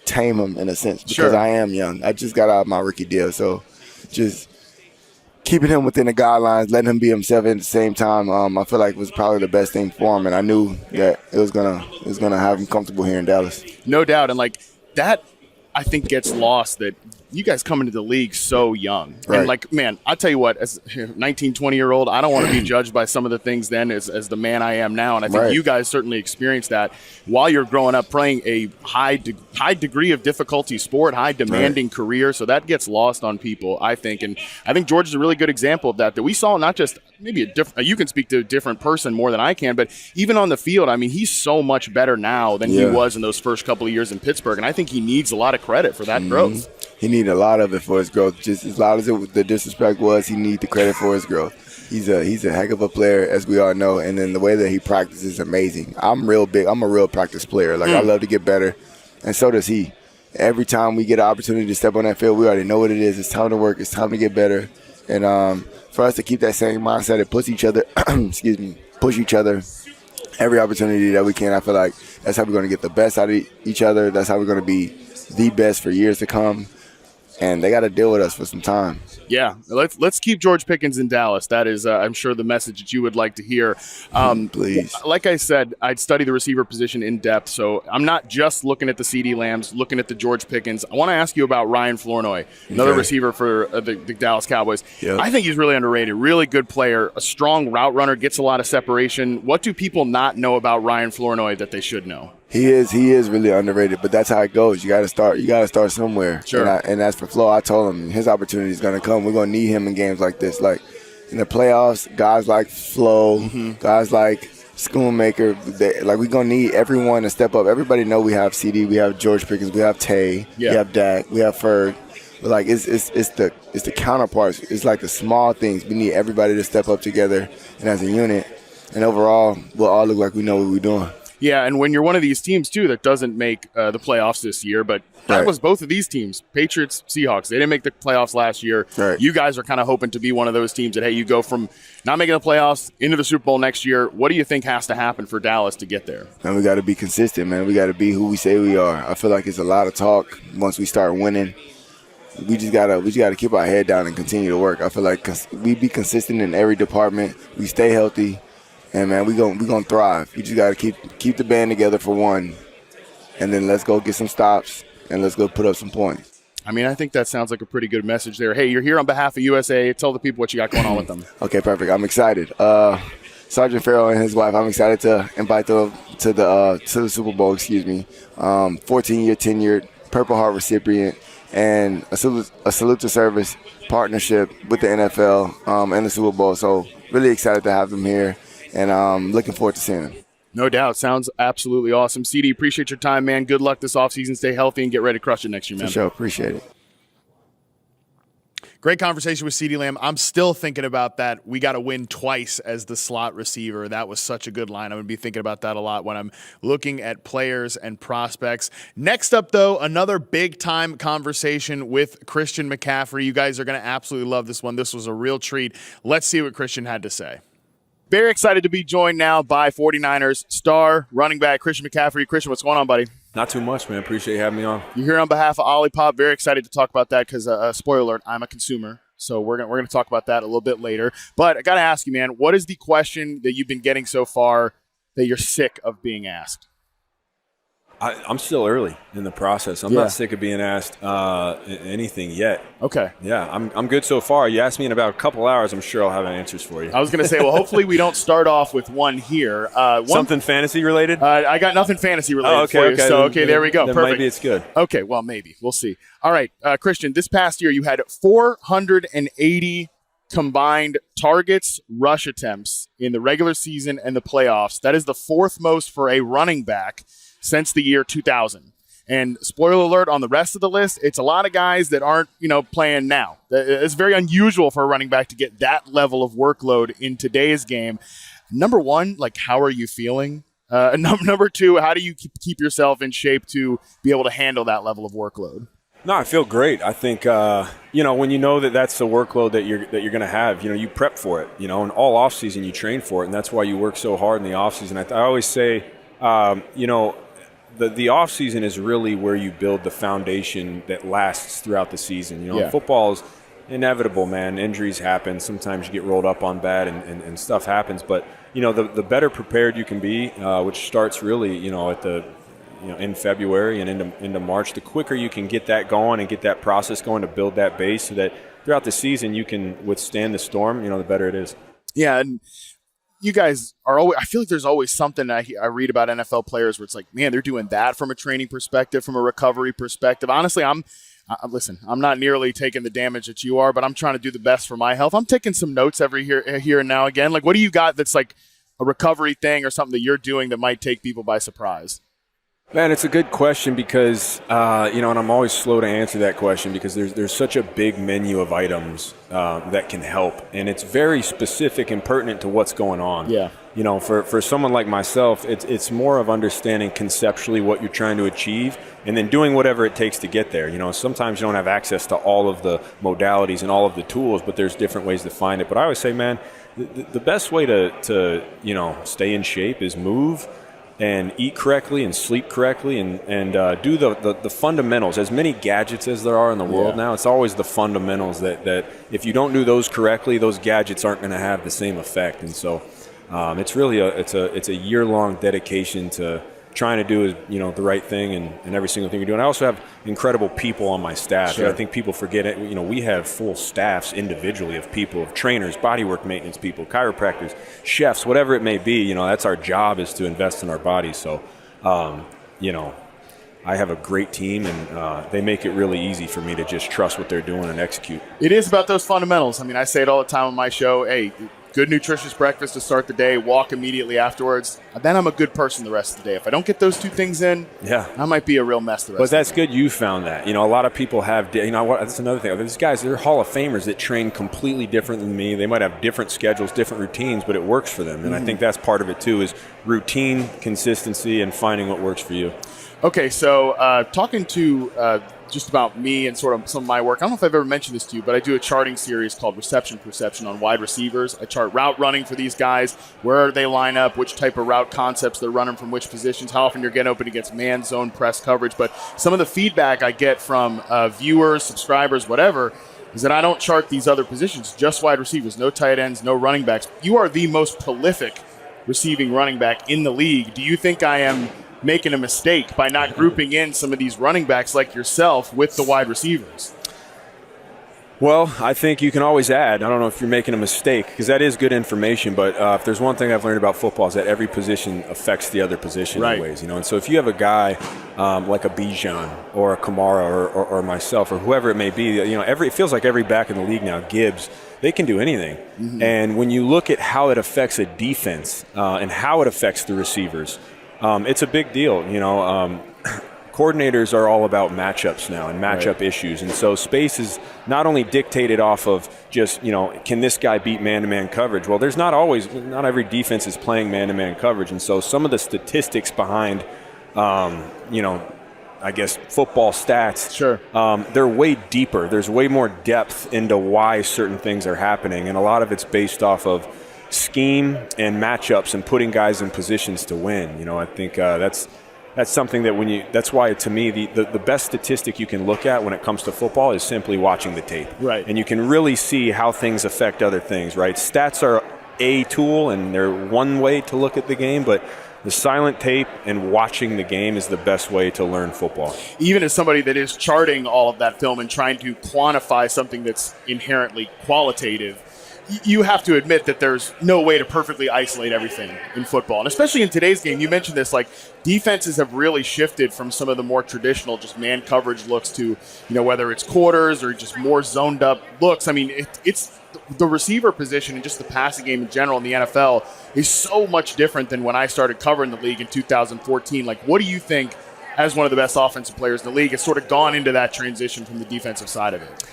tame him in a sense, because I am young. I just got out of my rookie deal, so just keeping him within the guidelines, letting him be himself at the same time, I feel like was probably the best thing for him, and I knew that it was gonna have him comfortable here in Dallas. No doubt, and that I think gets lost, that you guys come into the league so young. Right. And man, I'll tell you what, as a 19, 20-year-old, I don't want to be judged by some of the things then as the man I am now. And I think you guys certainly experienced that while you're growing up, playing a high degree of difficulty sport, high demanding career. So that gets lost on people, I think. And I think George is a really good example of that we saw not just maybe you can speak to a different person more than I can, but even on the field, I mean, he's so much better now than he was in those first couple of years in Pittsburgh. And I think he needs a lot of credit for that growth. He needed a lot of it for his growth. Just as loud as the disrespect was, he needs the credit for his growth. He's a heck of a player, as we all know, and then the way that he practices is amazing. I'm real big. I'm a real practice player. I love to get better, and so does he. Every time we get an opportunity to step on that field, we already know what it is. It's time to work. It's time to get better. And for us to keep that same mindset and push each other, push each other every opportunity that we can, I feel like that's how we're going to get the best out of each other. That's how we're going to be the best for years to come. And they got to deal with us for some time. Yeah, let's keep George Pickens in Dallas. That is, I'm sure, the message that you would like to hear. Please. Like I said, I'd study the receiver position in depth, so I'm not just looking at the CeeDee Lambs, looking at the George Pickens. I want to ask you about Ryan Flournoy, another receiver for the Dallas Cowboys. Yep. I think he's really underrated, really good player, a strong route runner, gets a lot of separation. What do people not know about Ryan Flournoy that they should know? He is really underrated, but that's how it goes. You got to start somewhere. Sure. And as for Flo, I told him his opportunity is going to come. We're going to need him in games like this. Like in the playoffs, guys like Flo, guys like Schoonmaker, we're going to need everyone to step up. Everybody know we have CeeDee, we have George Pickens, we have Tay, we have Dak, we have Ferg. But it's the counterparts. It's like the small things. We need everybody to step up together and as a unit. And overall, we'll all look like we know what we're doing. Yeah, and when you're one of these teams, too, that doesn't make the playoffs this year, but that was both of these teams, Patriots, Seahawks. They didn't make the playoffs last year. Right. You guys are kind of hoping to be one of those teams that, hey, you go from not making the playoffs into the Super Bowl next year. What do you think has to happen for Dallas to get there? And we got to be consistent, man. We got to be who we say we are. I feel like it's a lot of talk once we start winning. We just gotta keep our head down and continue to work. I feel like we be consistent in every department. We stay healthy. And, man, we gonna thrive. We just got to keep the band together for one, and then let's go get some stops, and let's go put up some points. I mean, I think that sounds like a pretty good message there. Hey, you're here on behalf of USA. Tell the people what you got going on with them. Okay, perfect. I'm excited. Sergeant Farrell and his wife, I'm excited to invite them to the Super Bowl, 14-year tenured Purple Heart recipient, and a salute to service partnership with the NFL and the Super Bowl. So really excited to have them here. And I'm looking forward to seeing him. No doubt. Sounds absolutely awesome. CeeDee, appreciate your time, man. Good luck this offseason. Stay healthy and get ready to crush it next year, man. For sure. Appreciate it. Great conversation with CeeDee Lamb. I'm still thinking about that. We got to win twice as the slot receiver. That was such a good line. I'm going to be thinking about that a lot when I'm looking at players and prospects. Next up, though, another big-time conversation with Christian McCaffrey. You guys are going to absolutely love this one. This was a real treat. Let's see what Christian had to say. Very excited to be joined now by 49ers star running back Christian McCaffrey. Christian, what's going on, buddy? Not too much, man. Appreciate you having me on. You're here on behalf of Olipop. Very excited to talk about that because, spoiler alert, I'm a consumer. So we're gonna talk about that a little bit later. But I got to ask you, man, what is the question that you've been getting so far that you're sick of being asked? I'm still early in the process. I'm not sick of being asked anything yet. Okay. Yeah, I'm good so far. You ask me in about a couple hours, I'm sure I'll have answers for you. I was going to say, well, hopefully we don't start off with one here. Something fantasy related? I got nothing fantasy related for you. So, there we go. Then Perfect. maybe it's good. Okay, well, maybe. We'll see. All right, Christian, this past year you had 480 combined targets, rush attempts in the regular season and the playoffs. That is the fourth most for a running back since the year 2000. And spoiler alert on the rest of the list, it's a lot of guys that aren't, playing now. It's very unusual for a running back to get that level of workload in today's game. Number one, how are you feeling? Number two, how do you keep yourself in shape to be able to handle that level of workload? No, I feel great. I think when you know that that's the workload that you're going to have, you prep for it. And all off season you train for it, and that's why you work so hard in the off season. I always say, the off season is really where you build the foundation that lasts throughout the season. Football is inevitable, man. Injuries happen. Sometimes you get rolled up on bad and stuff happens. But the better prepared you can be, which starts really at the in February and into March, the quicker you can get that going and get that process going to build that base so that throughout the season you can withstand the storm, the better it is. Yeah, and you guys are always – I feel like there's always something I read about NFL players where it's like, man, they're doing that from a training perspective, from a recovery perspective. Honestly, listen, I'm not nearly taking the damage that you are, but I'm trying to do the best for my health. I'm taking some notes every here and now again. What do you got that's like a recovery thing or something that you're doing that might take people by surprise? Man, it's a good question because, and I'm always slow to answer that question because there's such a big menu of items that can help. And it's very specific and pertinent to what's going on. Yeah. For someone like myself, it's more of understanding conceptually what you're trying to achieve and then doing whatever it takes to get there. Sometimes you don't have access to all of the modalities and all of the tools, but there's different ways to find it. But I always say, man, the best way to stay in shape is move and eat correctly and sleep correctly and do the fundamentals. As many gadgets as there are in the world now, it's always the fundamentals that if you don't do those correctly, those gadgets aren't going to have the same effect. And so it's really a year-long dedication to trying to do the right thing and every single thing we do. And I also have incredible people on my staff. Sure. I think people forget it. We have full staffs individually of people, of trainers, bodywork maintenance people, chiropractors, chefs, whatever it may be. That's our job, is to invest in our bodies. So, I have a great team, and they make it really easy for me to just trust what they're doing and execute. It is about those fundamentals. I mean, I say it all the time on my show. Hey, good nutritious breakfast to start the day, walk immediately afterwards, then I'm a good person the rest of the day. If I don't get those two things in, I might be a real mess the rest of the day. But that's good you found that. A lot of people have, that's another thing. These guys, they're Hall of Famers that train completely different than me. They might have different schedules, different routines, but it works for them. And I think that's part of it too, is routine, consistency, and finding what works for you. Okay, so talking to just about me and sort of some of my work, I don't know if I've ever mentioned this to you, but I do a charting series called Reception Perception on wide receivers. I chart route running for these guys, where they line up, which type of route concepts they're running from which positions, how often you're getting open against man, zone, press coverage. But some of the feedback I get from viewers, subscribers, whatever, is that I don't chart these other positions, just wide receivers, no tight ends, no running backs. You are the most prolific receiving running back in the league. Do you think I am making a mistake by not grouping in some of these running backs like yourself with the wide receivers? Well, I think you can always add. I don't know if you're making a mistake, because that is good information, but if there's one thing I've learned about football is that every position affects the other position in ways. And so if you have a guy like a Bijan or a Kamara or myself or whoever it may be, it feels like every back in the league now, Gibbs, they can do anything. And when you look at how it affects a defense and how it affects the receivers, it's a big deal. Coordinators are all about matchups now and matchup issues. And so space is not only dictated off of just, can this guy beat man-to-man coverage? Well, not every defense is playing man-to-man coverage. And so some of the statistics behind, I guess, football stats, they're way deeper. There's way more depth into why certain things are happening. And a lot of it's based off of scheme and matchups and putting guys in positions to win. I think that's something that that's why, to me, the best statistic you can look at when it comes to football is simply watching the tape. Right. And you can really see how things affect other things, right? Stats are a tool and they're one way to look at the game, but the silent tape and watching the game is the best way to learn football. Even as somebody that is charting all of that film and trying to quantify something that's inherently qualitative, you have to admit that there's no way to perfectly isolate everything in football. And especially in today's game, you mentioned this, like defenses have really shifted from some of the more traditional just man coverage looks to, whether it's quarters or just more zoned up looks. I mean, it's the receiver position and just the passing game in general in the NFL is so much different than when I started covering the league in 2014. Like, what do you think, as one of the best offensive players in the league, has sort of gone into that transition from the defensive side of it?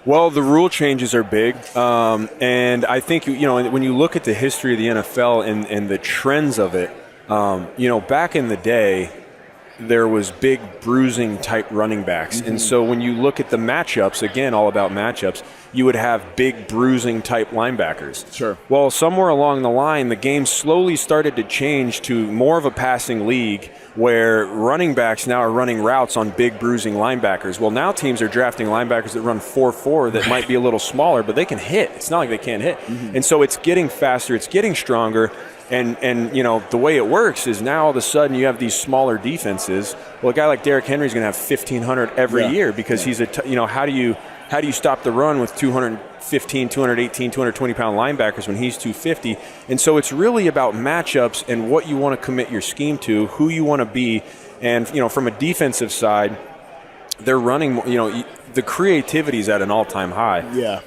Well, the rule changes are big, and I think when you look at the history of the NFL and the trends of it, back in the day, there was big bruising type running backs, and so when you look at the matchups, again, all about matchups, you would have big bruising type linebackers. Sure. Well, somewhere along the line, the game slowly started to change to more of a passing league, where running backs now are running routes on big bruising linebackers. Well, now teams are drafting linebackers that run 4.4 that might be a little smaller, but they can hit. It's not like they can't hit. And so it's getting faster, it's getting stronger, and the way it works is now all of a sudden you have these smaller defenses. Well, a guy like Derrick Henry is going to have 1,500 every year because he's how do you stop the run with 215, 218, 220-pound linebackers when he's 250? And so it's really about matchups and what you want to commit your scheme to, who you want to be. And, from a defensive side, they're running, the creativity is at an all-time high. Yeah.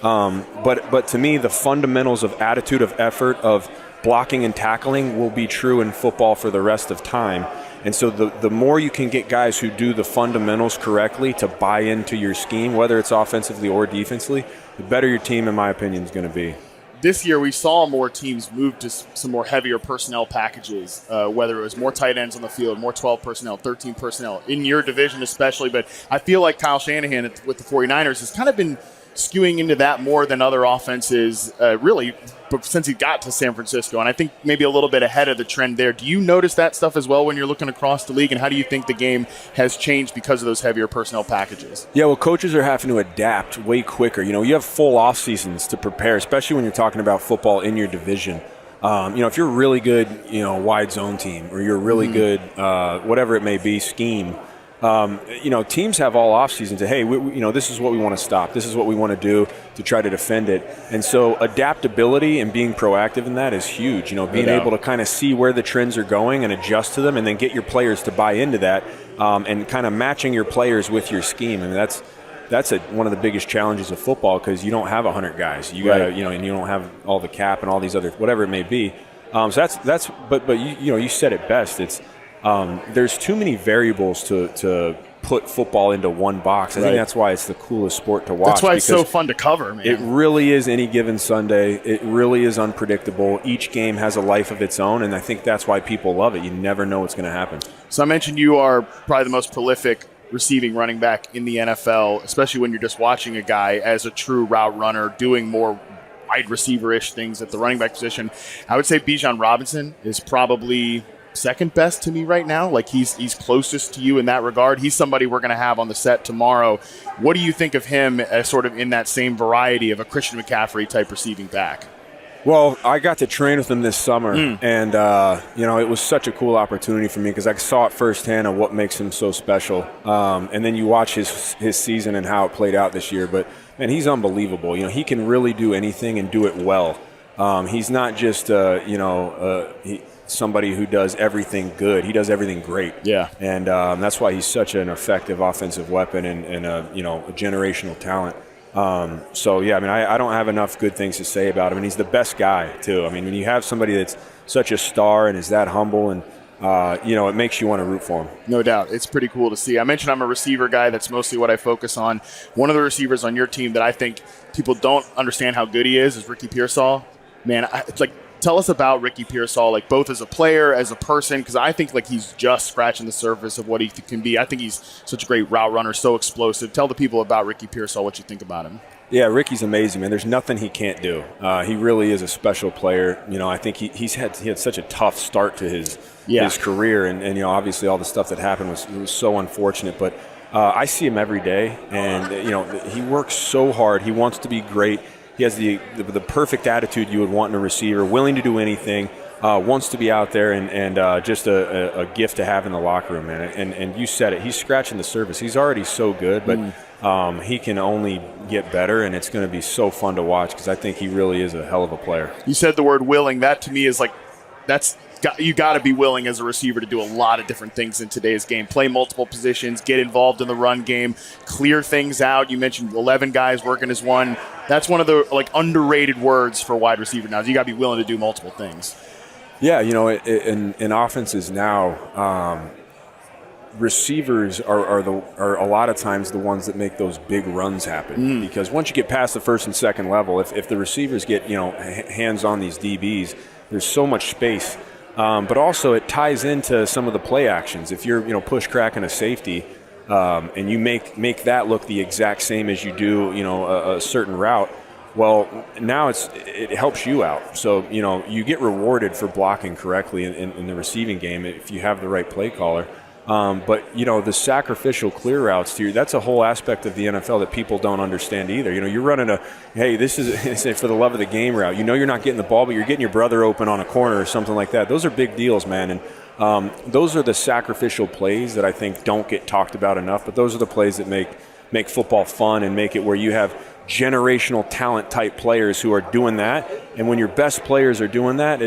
But to me, the fundamentals of attitude, of effort, of blocking and tackling will be true in football for the rest of time. And so the more you can get guys who do the fundamentals correctly to buy into your scheme, whether it's offensively or defensively, the better your team, in my opinion, is going to be. This year, we saw more teams move to some more heavier personnel packages, whether it was more tight ends on the field, more 12 personnel, 13 personnel, in your division especially. But I feel like Kyle Shanahan with the 49ers has kind of been skewing into that more than other offenses, really, since he got to San Francisco. And I think maybe a little bit ahead of the trend there. Do you notice that stuff as well when you're looking across the league? And how do you think the game has changed because of those heavier personnel packages? Yeah, well, coaches are having to adapt way quicker. You have full off seasons to prepare, especially when you're talking about football in your division. If you're a really good, wide zone team, or you're a really good, whatever it may be, scheme, teams have all off season to, hey, this is what we want to stop. This is what we want to do to try to defend it. And so adaptability and being proactive in that is huge. Being able to kind of see where the trends are going and adjust to them, and then get your players to buy into that, and kind of matching your players with your scheme. And that's that's one of the biggest challenges of football because you don't have 100 guys. You got to, and you don't have all the cap and all these other, whatever it may be. So that's but you said it best. It's there's too many variables to put football into one box. I think that's why it's the coolest sport to watch. That's why it's so fun to cover, man. It really is any given Sunday. It really is unpredictable. Each game has a life of its own, and I think that's why people love it. You never know what's going to happen. So I mentioned you are probably the most prolific receiving running back in the NFL, especially when you're just watching a guy as a true route runner doing more wide receiver-ish things at the running back position. I would say Bijan Robinson is probably second best to me right now. Like he's closest to you in that regard. He's somebody we're going to have on the set tomorrow. What do you think of him as sort of in that same variety of a Christian McCaffrey type receiving back? Well, I got to train with him this summer, and it was such a cool opportunity for me because I saw it firsthand of what makes him so special. And then you watch his season and how it played out this year. But man, he's unbelievable. He can really do anything and do it well. He's not just somebody who does everything good. He does everything great. Yeah. And that's why he's such an effective offensive weapon and a generational talent. I don't have enough good things to say about him. And he's the best guy, too. I mean, when you have somebody that's such a star and is that humble and, it makes you want to root for him. No doubt. It's pretty cool to see. I mentioned I'm a receiver guy. That's mostly what I focus on. One of the receivers on your team that I think people don't understand how good he is Ricky Pearsall. Man, it's like, tell us about Ricky Pearsall, like both as a player, as a person, because I think like he's just scratching the surface of what he can be. I think he's such a great route runner, so explosive. Tell the people about Ricky Pearsall what you think about him. Yeah, Ricky's amazing, man. There's nothing he can't do. He really is a special player. I think he had such a tough start to his career, and obviously all the stuff that happened was so unfortunate. But I see him every day, and he works so hard. He wants to be great. He has the perfect attitude you would want in a receiver, willing to do anything, wants to be out there, and just a gift to have in the locker room, man. And you said it. He's scratching the surface. He's already so good, but he can only get better, and it's going to be so fun to watch because I think he really is a hell of a player. You said the word willing. That to me is like you got to be willing as a receiver to do a lot of different things in today's game. Play multiple positions, get involved in the run game, clear things out. You mentioned 11 guys working as one. That's one of the underrated words for wide receiver now. You got to be willing to do multiple things. Yeah, in offenses now, receivers are a lot of times the ones that make those big runs happen. Because once you get past the first and second level, if the receivers get hands on these DBs, there's so much space. But also it ties into some of the play actions. If you're push cracking a safety and you make that look the exact same as you do a certain route, well, now it helps you out. So you get rewarded for blocking correctly in the receiving game if you have the right play caller. But the sacrificial clear routes that's a whole aspect of the NFL that people don't understand either. You're running this is for the love of the game route. You're not getting the ball, but you're getting your brother open on a corner or something like that. Those are big deals, man. And those are the sacrificial plays that I think don't get talked about enough. But those are the plays that make football fun and make it where you have generational talent type players who are doing that. And when your best players are doing that,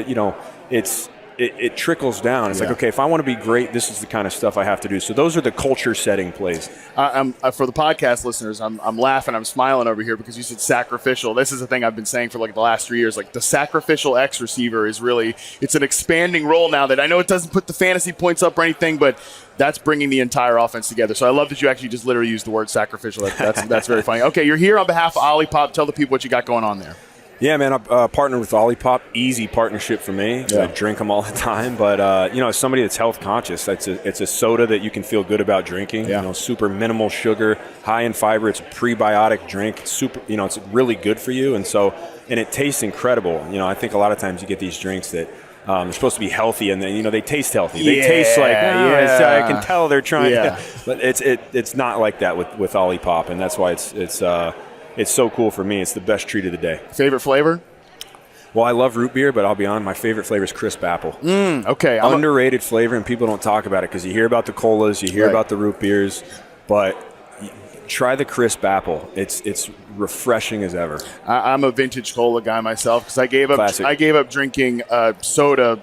it trickles down. It's like, okay, if I want to be great, this is the kind of stuff I have to do. So those are the culture-setting plays. For the podcast listeners, I'm laughing, I'm smiling over here because you said sacrificial. This is the thing I've been saying for the last 3 years. The sacrificial X receiver is really, it's an expanding role now that I know it doesn't put the fantasy points up or anything, but that's bringing the entire offense together. So I love that you actually just literally used the word sacrificial. That's very funny. Okay, you're here on behalf of Olipop. Tell the people what you got going on there. Yeah, man, I partnered with Olipop. Easy partnership for me. Yeah. I drink them all the time. But, as somebody that's health conscious, it's a soda that you can feel good about drinking. Yeah. Super minimal sugar, high in fiber. It's a prebiotic drink. Super, it's really good for you. And it tastes incredible. I think a lot of times you get these drinks that they're supposed to be healthy, and then they taste healthy. They taste like I can tell they're trying to, but it's not like that with Olipop, and that's why it's so cool for me. It's the best treat of the day. Favorite flavor? Well, I love root beer, but I'll be honest, my favorite flavor is crisp apple. Okay. Underrated flavor, and people don't talk about it because you hear about the colas, you hear about the root beers, but try the crisp apple. It's refreshing as ever. I'm a vintage cola guy myself because I gave up drinking soda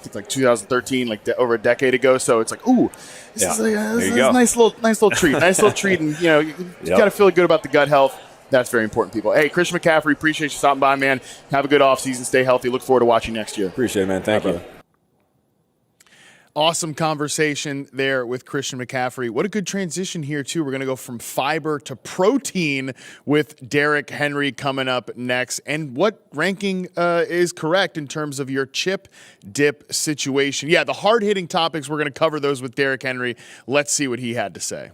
it's like 2013, like over a decade ago. So it's like, ooh, this is a nice little treat. Nice little treat. And, you got to feel good about the gut health. That's very important, people. Hey, Christian McCaffrey, appreciate you stopping by, man. Have a good offseason. Stay healthy. Look forward to watching next year. Appreciate it, man. Thank you. Awesome conversation there with Christian McCaffrey. What a good transition here, too. We're going to go from fiber to protein with Derrick Henry coming up next. And what ranking is correct in terms of your chip dip situation? Yeah, the hard-hitting topics, we're going to cover those with Derrick Henry. Let's see what he had to say.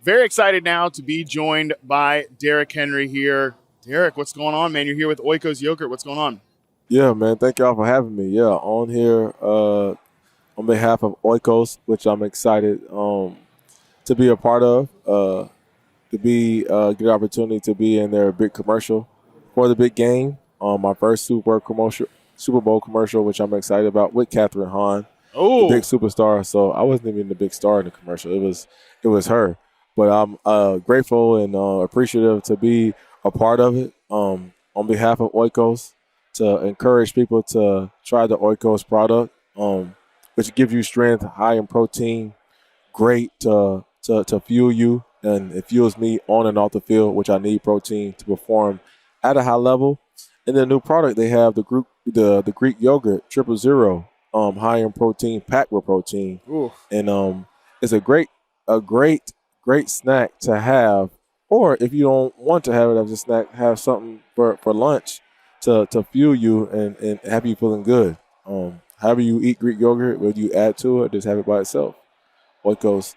Very excited now to be joined by Derrick Henry here. Derrick, what's going on, man? You're here with Oikos Yogurt. What's going on? Yeah, man. Thank y'all for having me. Yeah, on here on behalf of Oikos, which I'm excited to be a part of, to be get an opportunity to be in their big commercial for the big game. My first Super Bowl commercial, which I'm excited about, with Catherine Hahn, the big superstar. So I wasn't even the big star in the commercial. It was her. But I'm grateful and appreciative to be a part of it. On behalf of Oikos, to encourage people to try the Oikos product, which gives you strength, high in protein, great to fuel you, and it fuels me on and off the field, which I need protein to perform at a high level. And the new product they have, the Greek yogurt 000, high in protein, packed with protein. Ooh. And it's a great snack to have, or if you don't want to have it as a snack, have something for lunch to fuel you and have you feeling good. However you eat Greek yogurt, whether you add to it, just have it by itself. Oikos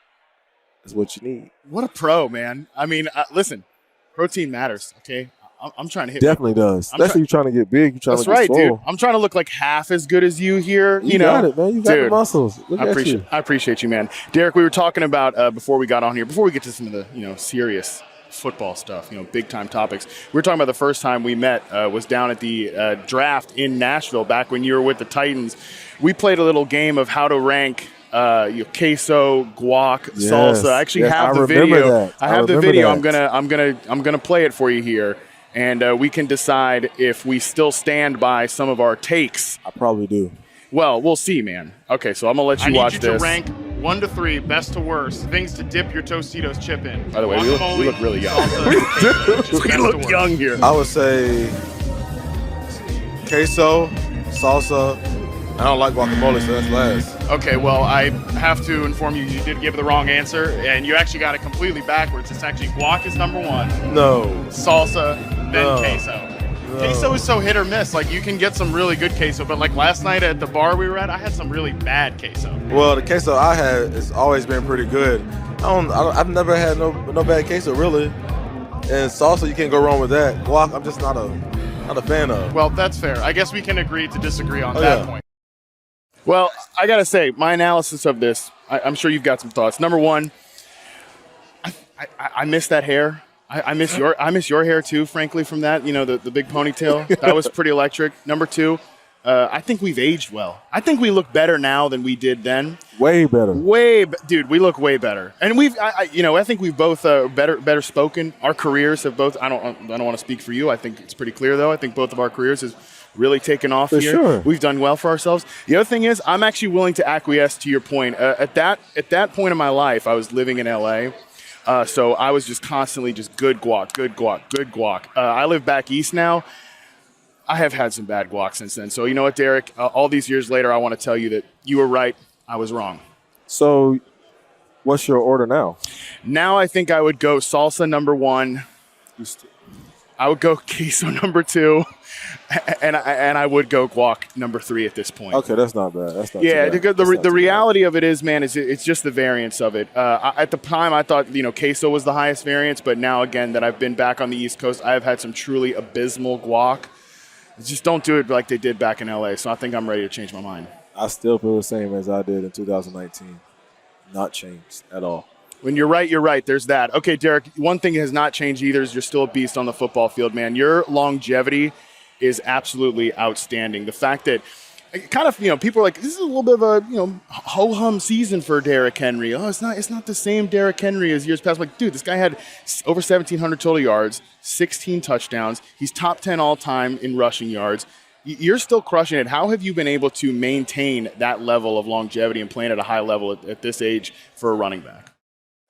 is what you need. What a pro, man. I mean, listen, protein matters, okay? I'm trying to hit. Definitely does. Especially you're trying to get big. You're trying That's to get right, swole. dude. I'm trying to look like half as good as you here. You got it, man. You got the muscles. Look at you. I appreciate you, man. Derrick, we were talking about before we got on here, before we get to some of the serious football stuff, big time topics. We were talking about the first time we met was down at the draft in Nashville back when you were with the Titans. We played a little game of how to rank queso, guac, salsa. I actually have the video. I have the video. I'm gonna play it for you here, and we can decide if we still stand by some of our takes. I probably do. Well, we'll see, man. Okay, so I'm gonna let you watch this. I need you to rank 1 to 3, best to worst, things to dip your Tostitos chip in. By the way, we look really young. We look young here. I would say queso, salsa. I don't like guacamole, so that's last. Okay, well, I have to inform you, you did give the wrong answer, and you actually got it completely backwards. It's actually guac is number 1. No. Salsa, then queso. No. Queso is so hit or miss. Like, you can get some really good queso, but like last night at the bar we were at, I had some really bad queso. Well, the queso I had has always been pretty good. I've never had no bad queso, really. And salsa, you can't go wrong with that. Guac, I'm just not a fan of. Well, that's fair. I guess we can agree to disagree on that point. Well, I got to say, my analysis of this, I'm sure you've got some thoughts. Number 1, I miss that hair. I miss your hair too, frankly, from that, the big ponytail. That was pretty electric. Number 2, I think we've aged well. I think we look better now than we did then. Way better. Dude, we look way better. And I think we've both better spoken. Our careers have both. I don't want to speak for you. I think it's pretty clear though. I think both of our careers has really taken off here. Sure. We've done well for ourselves. The other thing is, I'm actually willing to acquiesce to your point. At that point in my life, I was living in LA. So I was just constantly just good guac. I live back east now. I have had some bad guac since then. So you know what, Derrick? All these years later, I want to tell you that you were right. I was wrong. So what's your order now? Now I think I would go salsa number 1. I would go queso number 2. And I would go guac number 3 at this point. Okay, that's not bad. That's not yeah, too bad. The reality of it is, man, it's just the variance of it. At the time, I thought queso was the highest variance, but now again that I've been back on the East Coast, I have had some truly abysmal guac. Just don't do it like they did back in LA. So I think I'm ready to change my mind. I still feel the same as I did in 2019. Not changed at all. When you're right, you're right. There's that. Okay, Derrick, one thing has not changed either is you're still a beast on the football field, man. Your longevity is absolutely outstanding. The fact that kind of, people are like, this is a little bit of a, ho-hum season for Derrick Henry. Oh, it's not the same Derrick Henry as years past. I'm like, dude, this guy had over 1,700 total yards, 16 touchdowns. He's top 10 all time in rushing yards. You're still crushing it. How have you been able to maintain that level of longevity and playing at a high level at this age for a running back?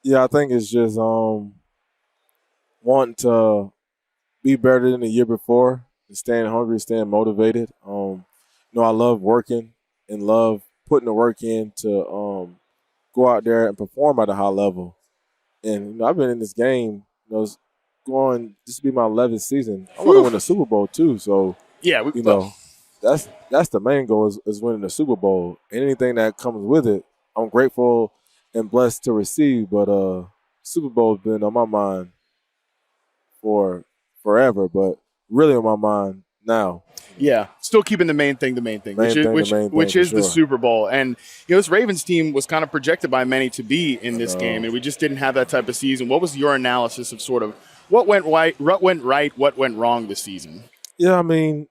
Yeah, I think it's just wanting to be better than the year before and staying hungry, staying motivated. I love working and love putting the work in to go out there and perform at a high level. And I've been in this game, this will be my 11th season. I want to win the Super Bowl too. So yeah, that's the main goal is winning the Super Bowl. And anything that comes with it, I'm grateful and blessed to receive. But Super Bowl has been on my mind for forever, but really on my mind now. Yeah, still keeping the main thing, which is the Super Bowl. And this Ravens team was kind of projected by many to be in this game, and we just didn't have that type of season. What was your analysis of sort of what went right, what went wrong this season? Yeah, I mean,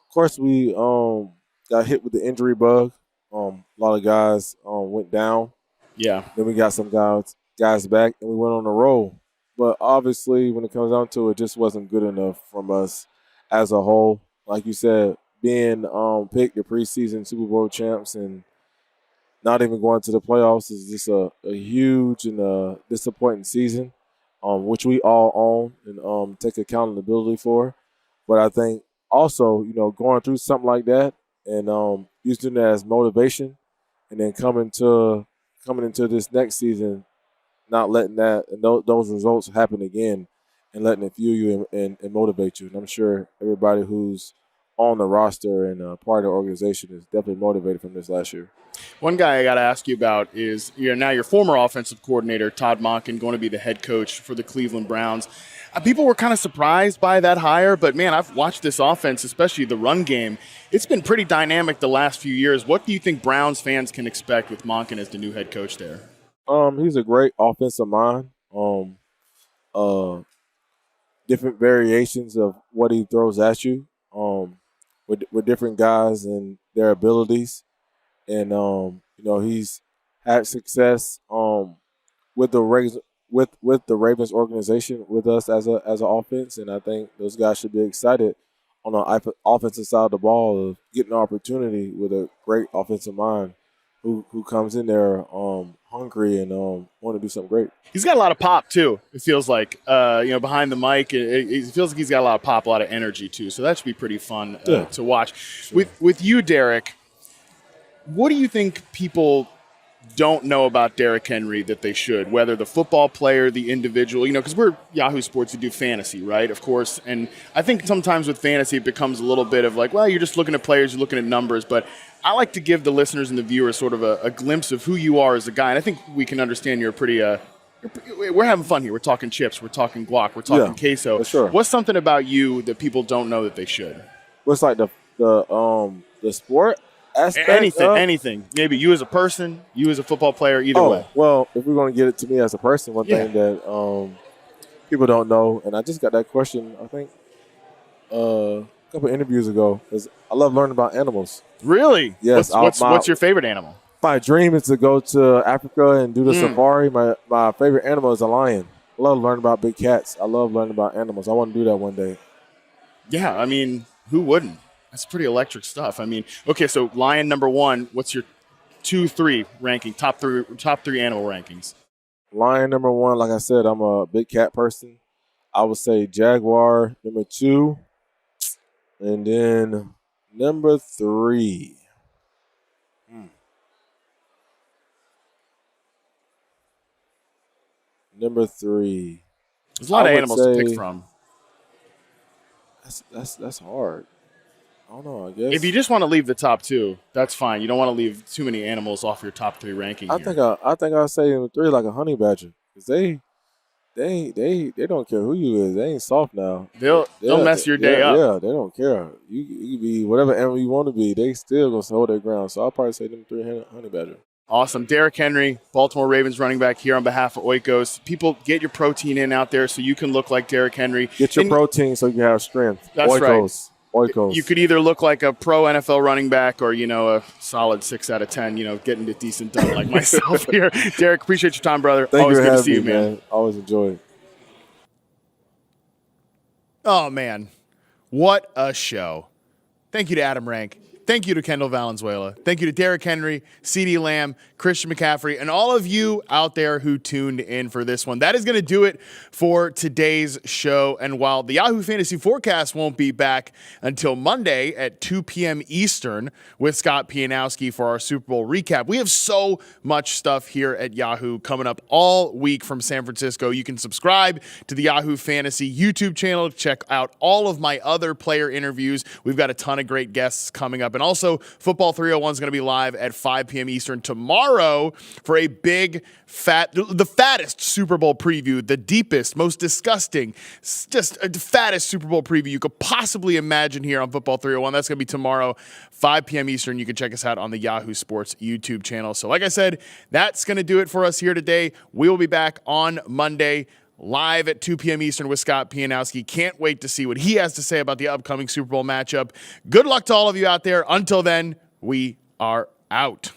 of course we got hit with the injury bug. A lot of guys went down. Yeah. Then we got some guys back, and we went on a roll. But obviously, when it comes down to it, just wasn't good enough from us as a whole. Like you said, being picked the preseason Super Bowl champs and not even going to the playoffs is just a huge and disappointing season, which we all own and take accountability for. But I think also, going through something like that and using that as motivation, and then coming into this next season, not letting that and those results happen again, and letting it fuel you and motivate you. And I'm sure everybody who's on the roster and part of the organization is definitely motivated from this last year. One guy I got to ask you about is now your former offensive coordinator, Todd Monken, going to be the head coach for the Cleveland Browns. People were kind of surprised by that hire, but, man, I've watched this offense, especially the run game. It's been pretty dynamic the last few years. What do you think Browns fans can expect with Monken as the new head coach there? He's a great offensive mind. Different variations of what he throws at you. With different guys and their abilities, and he's had success with the Ravens organization with us as an offense, and I think those guys should be excited on the offensive side of the ball of getting an opportunity with a great offensive mind who comes in there hungry and want to do something great. He's got a lot of pop, too, it feels like. Behind the mic, it feels like he's got a lot of pop, a lot of energy, too. So that should be pretty fun to watch. Sure. With you, Derek, what do you think people don't know about Derrick Henry that they should, whether the football player, the individual, because we're Yahoo Sports, we do fantasy, right, of course. And I think sometimes with fantasy it becomes a little bit of like, well, you're just looking at players, you're looking at numbers. But I like to give the listeners and the viewers sort of a glimpse of who you are as a guy. And I think we can understand you're pretty we're having fun here. We're talking chips, we're talking guac, we're talking queso. Sure. What's something about you that people don't know that they should? What's like the sport aspect? Anything. Maybe you as a person, you as a football player, either way. Well, if we're going to get it to me as a person, one thing that people don't know, and I just got that question, I think, a couple interviews ago, is I love learning about animals. Really? Yes. What's your favorite animal? My dream is to go to Africa and do the safari. My favorite animal is a lion. I love learning about big cats. I love learning about animals. I want to do that one day. Yeah, I mean, who wouldn't? That's pretty electric stuff. I mean, okay, so lion number one. What's your 2-3 ranking? Top three animal rankings. Lion number one. Like I said, I'm a big cat person. I would say jaguar number 2, and then number 3. Number 3. There's a lot of animals to pick from. That's hard. I don't know, I guess. If you just want to leave the top 2, that's fine. You don't want to leave too many animals off your top 3 ranking. I think I'll say number 3 like a honey badger, because they don't care who you is. They ain't soft now. They'll mess your day up. Yeah, they don't care. You can be whatever animal you want to be. They still gonna hold their ground. So I'll probably say number 3 honey badger. Awesome. Derrick Henry, Baltimore Ravens running back here on behalf of Oikos. People, get your protein in out there so you can look like Derrick Henry. Get your protein so you can have strength. That's Oikos. right. Oikos. You could either look like a pro NFL running back or, a solid 6 out of 10, getting it decent done like myself here. Derrick, appreciate your time, brother. Always good to see you, man. Always enjoy it. Oh, man. What a show. Thank you to Adam Rank. Thank you to Kendall Valenzuela. Thank you to Derrick Henry, CeeDee Lamb, Christian McCaffrey, and all of you out there who tuned in for this one. That is going to do it for today's show. And while the Yahoo Fantasy Forecast won't be back until Monday at 2 p.m. Eastern with Scott Pianowski for our Super Bowl recap, we have so much stuff here at Yahoo coming up all week from San Francisco. You can subscribe to the Yahoo Fantasy YouTube channel to check out all of my other player interviews. We've got a ton of great guests coming up. And also, Football 301 is going to be live at 5 p.m. Eastern tomorrow for a big, the fattest Super Bowl preview, the deepest, most disgusting, just the fattest Super Bowl preview you could possibly imagine here on Football 301. That's going to be tomorrow, 5 p.m. Eastern. You can check us out on the Yahoo Sports YouTube channel. So like I said, that's going to do it for us here today. We will be back on Monday, live at 2 p.m. Eastern with Scott Pianowski. Can't wait to see what he has to say about the upcoming Super Bowl matchup. Good luck to all of you out there. Until then, we are out.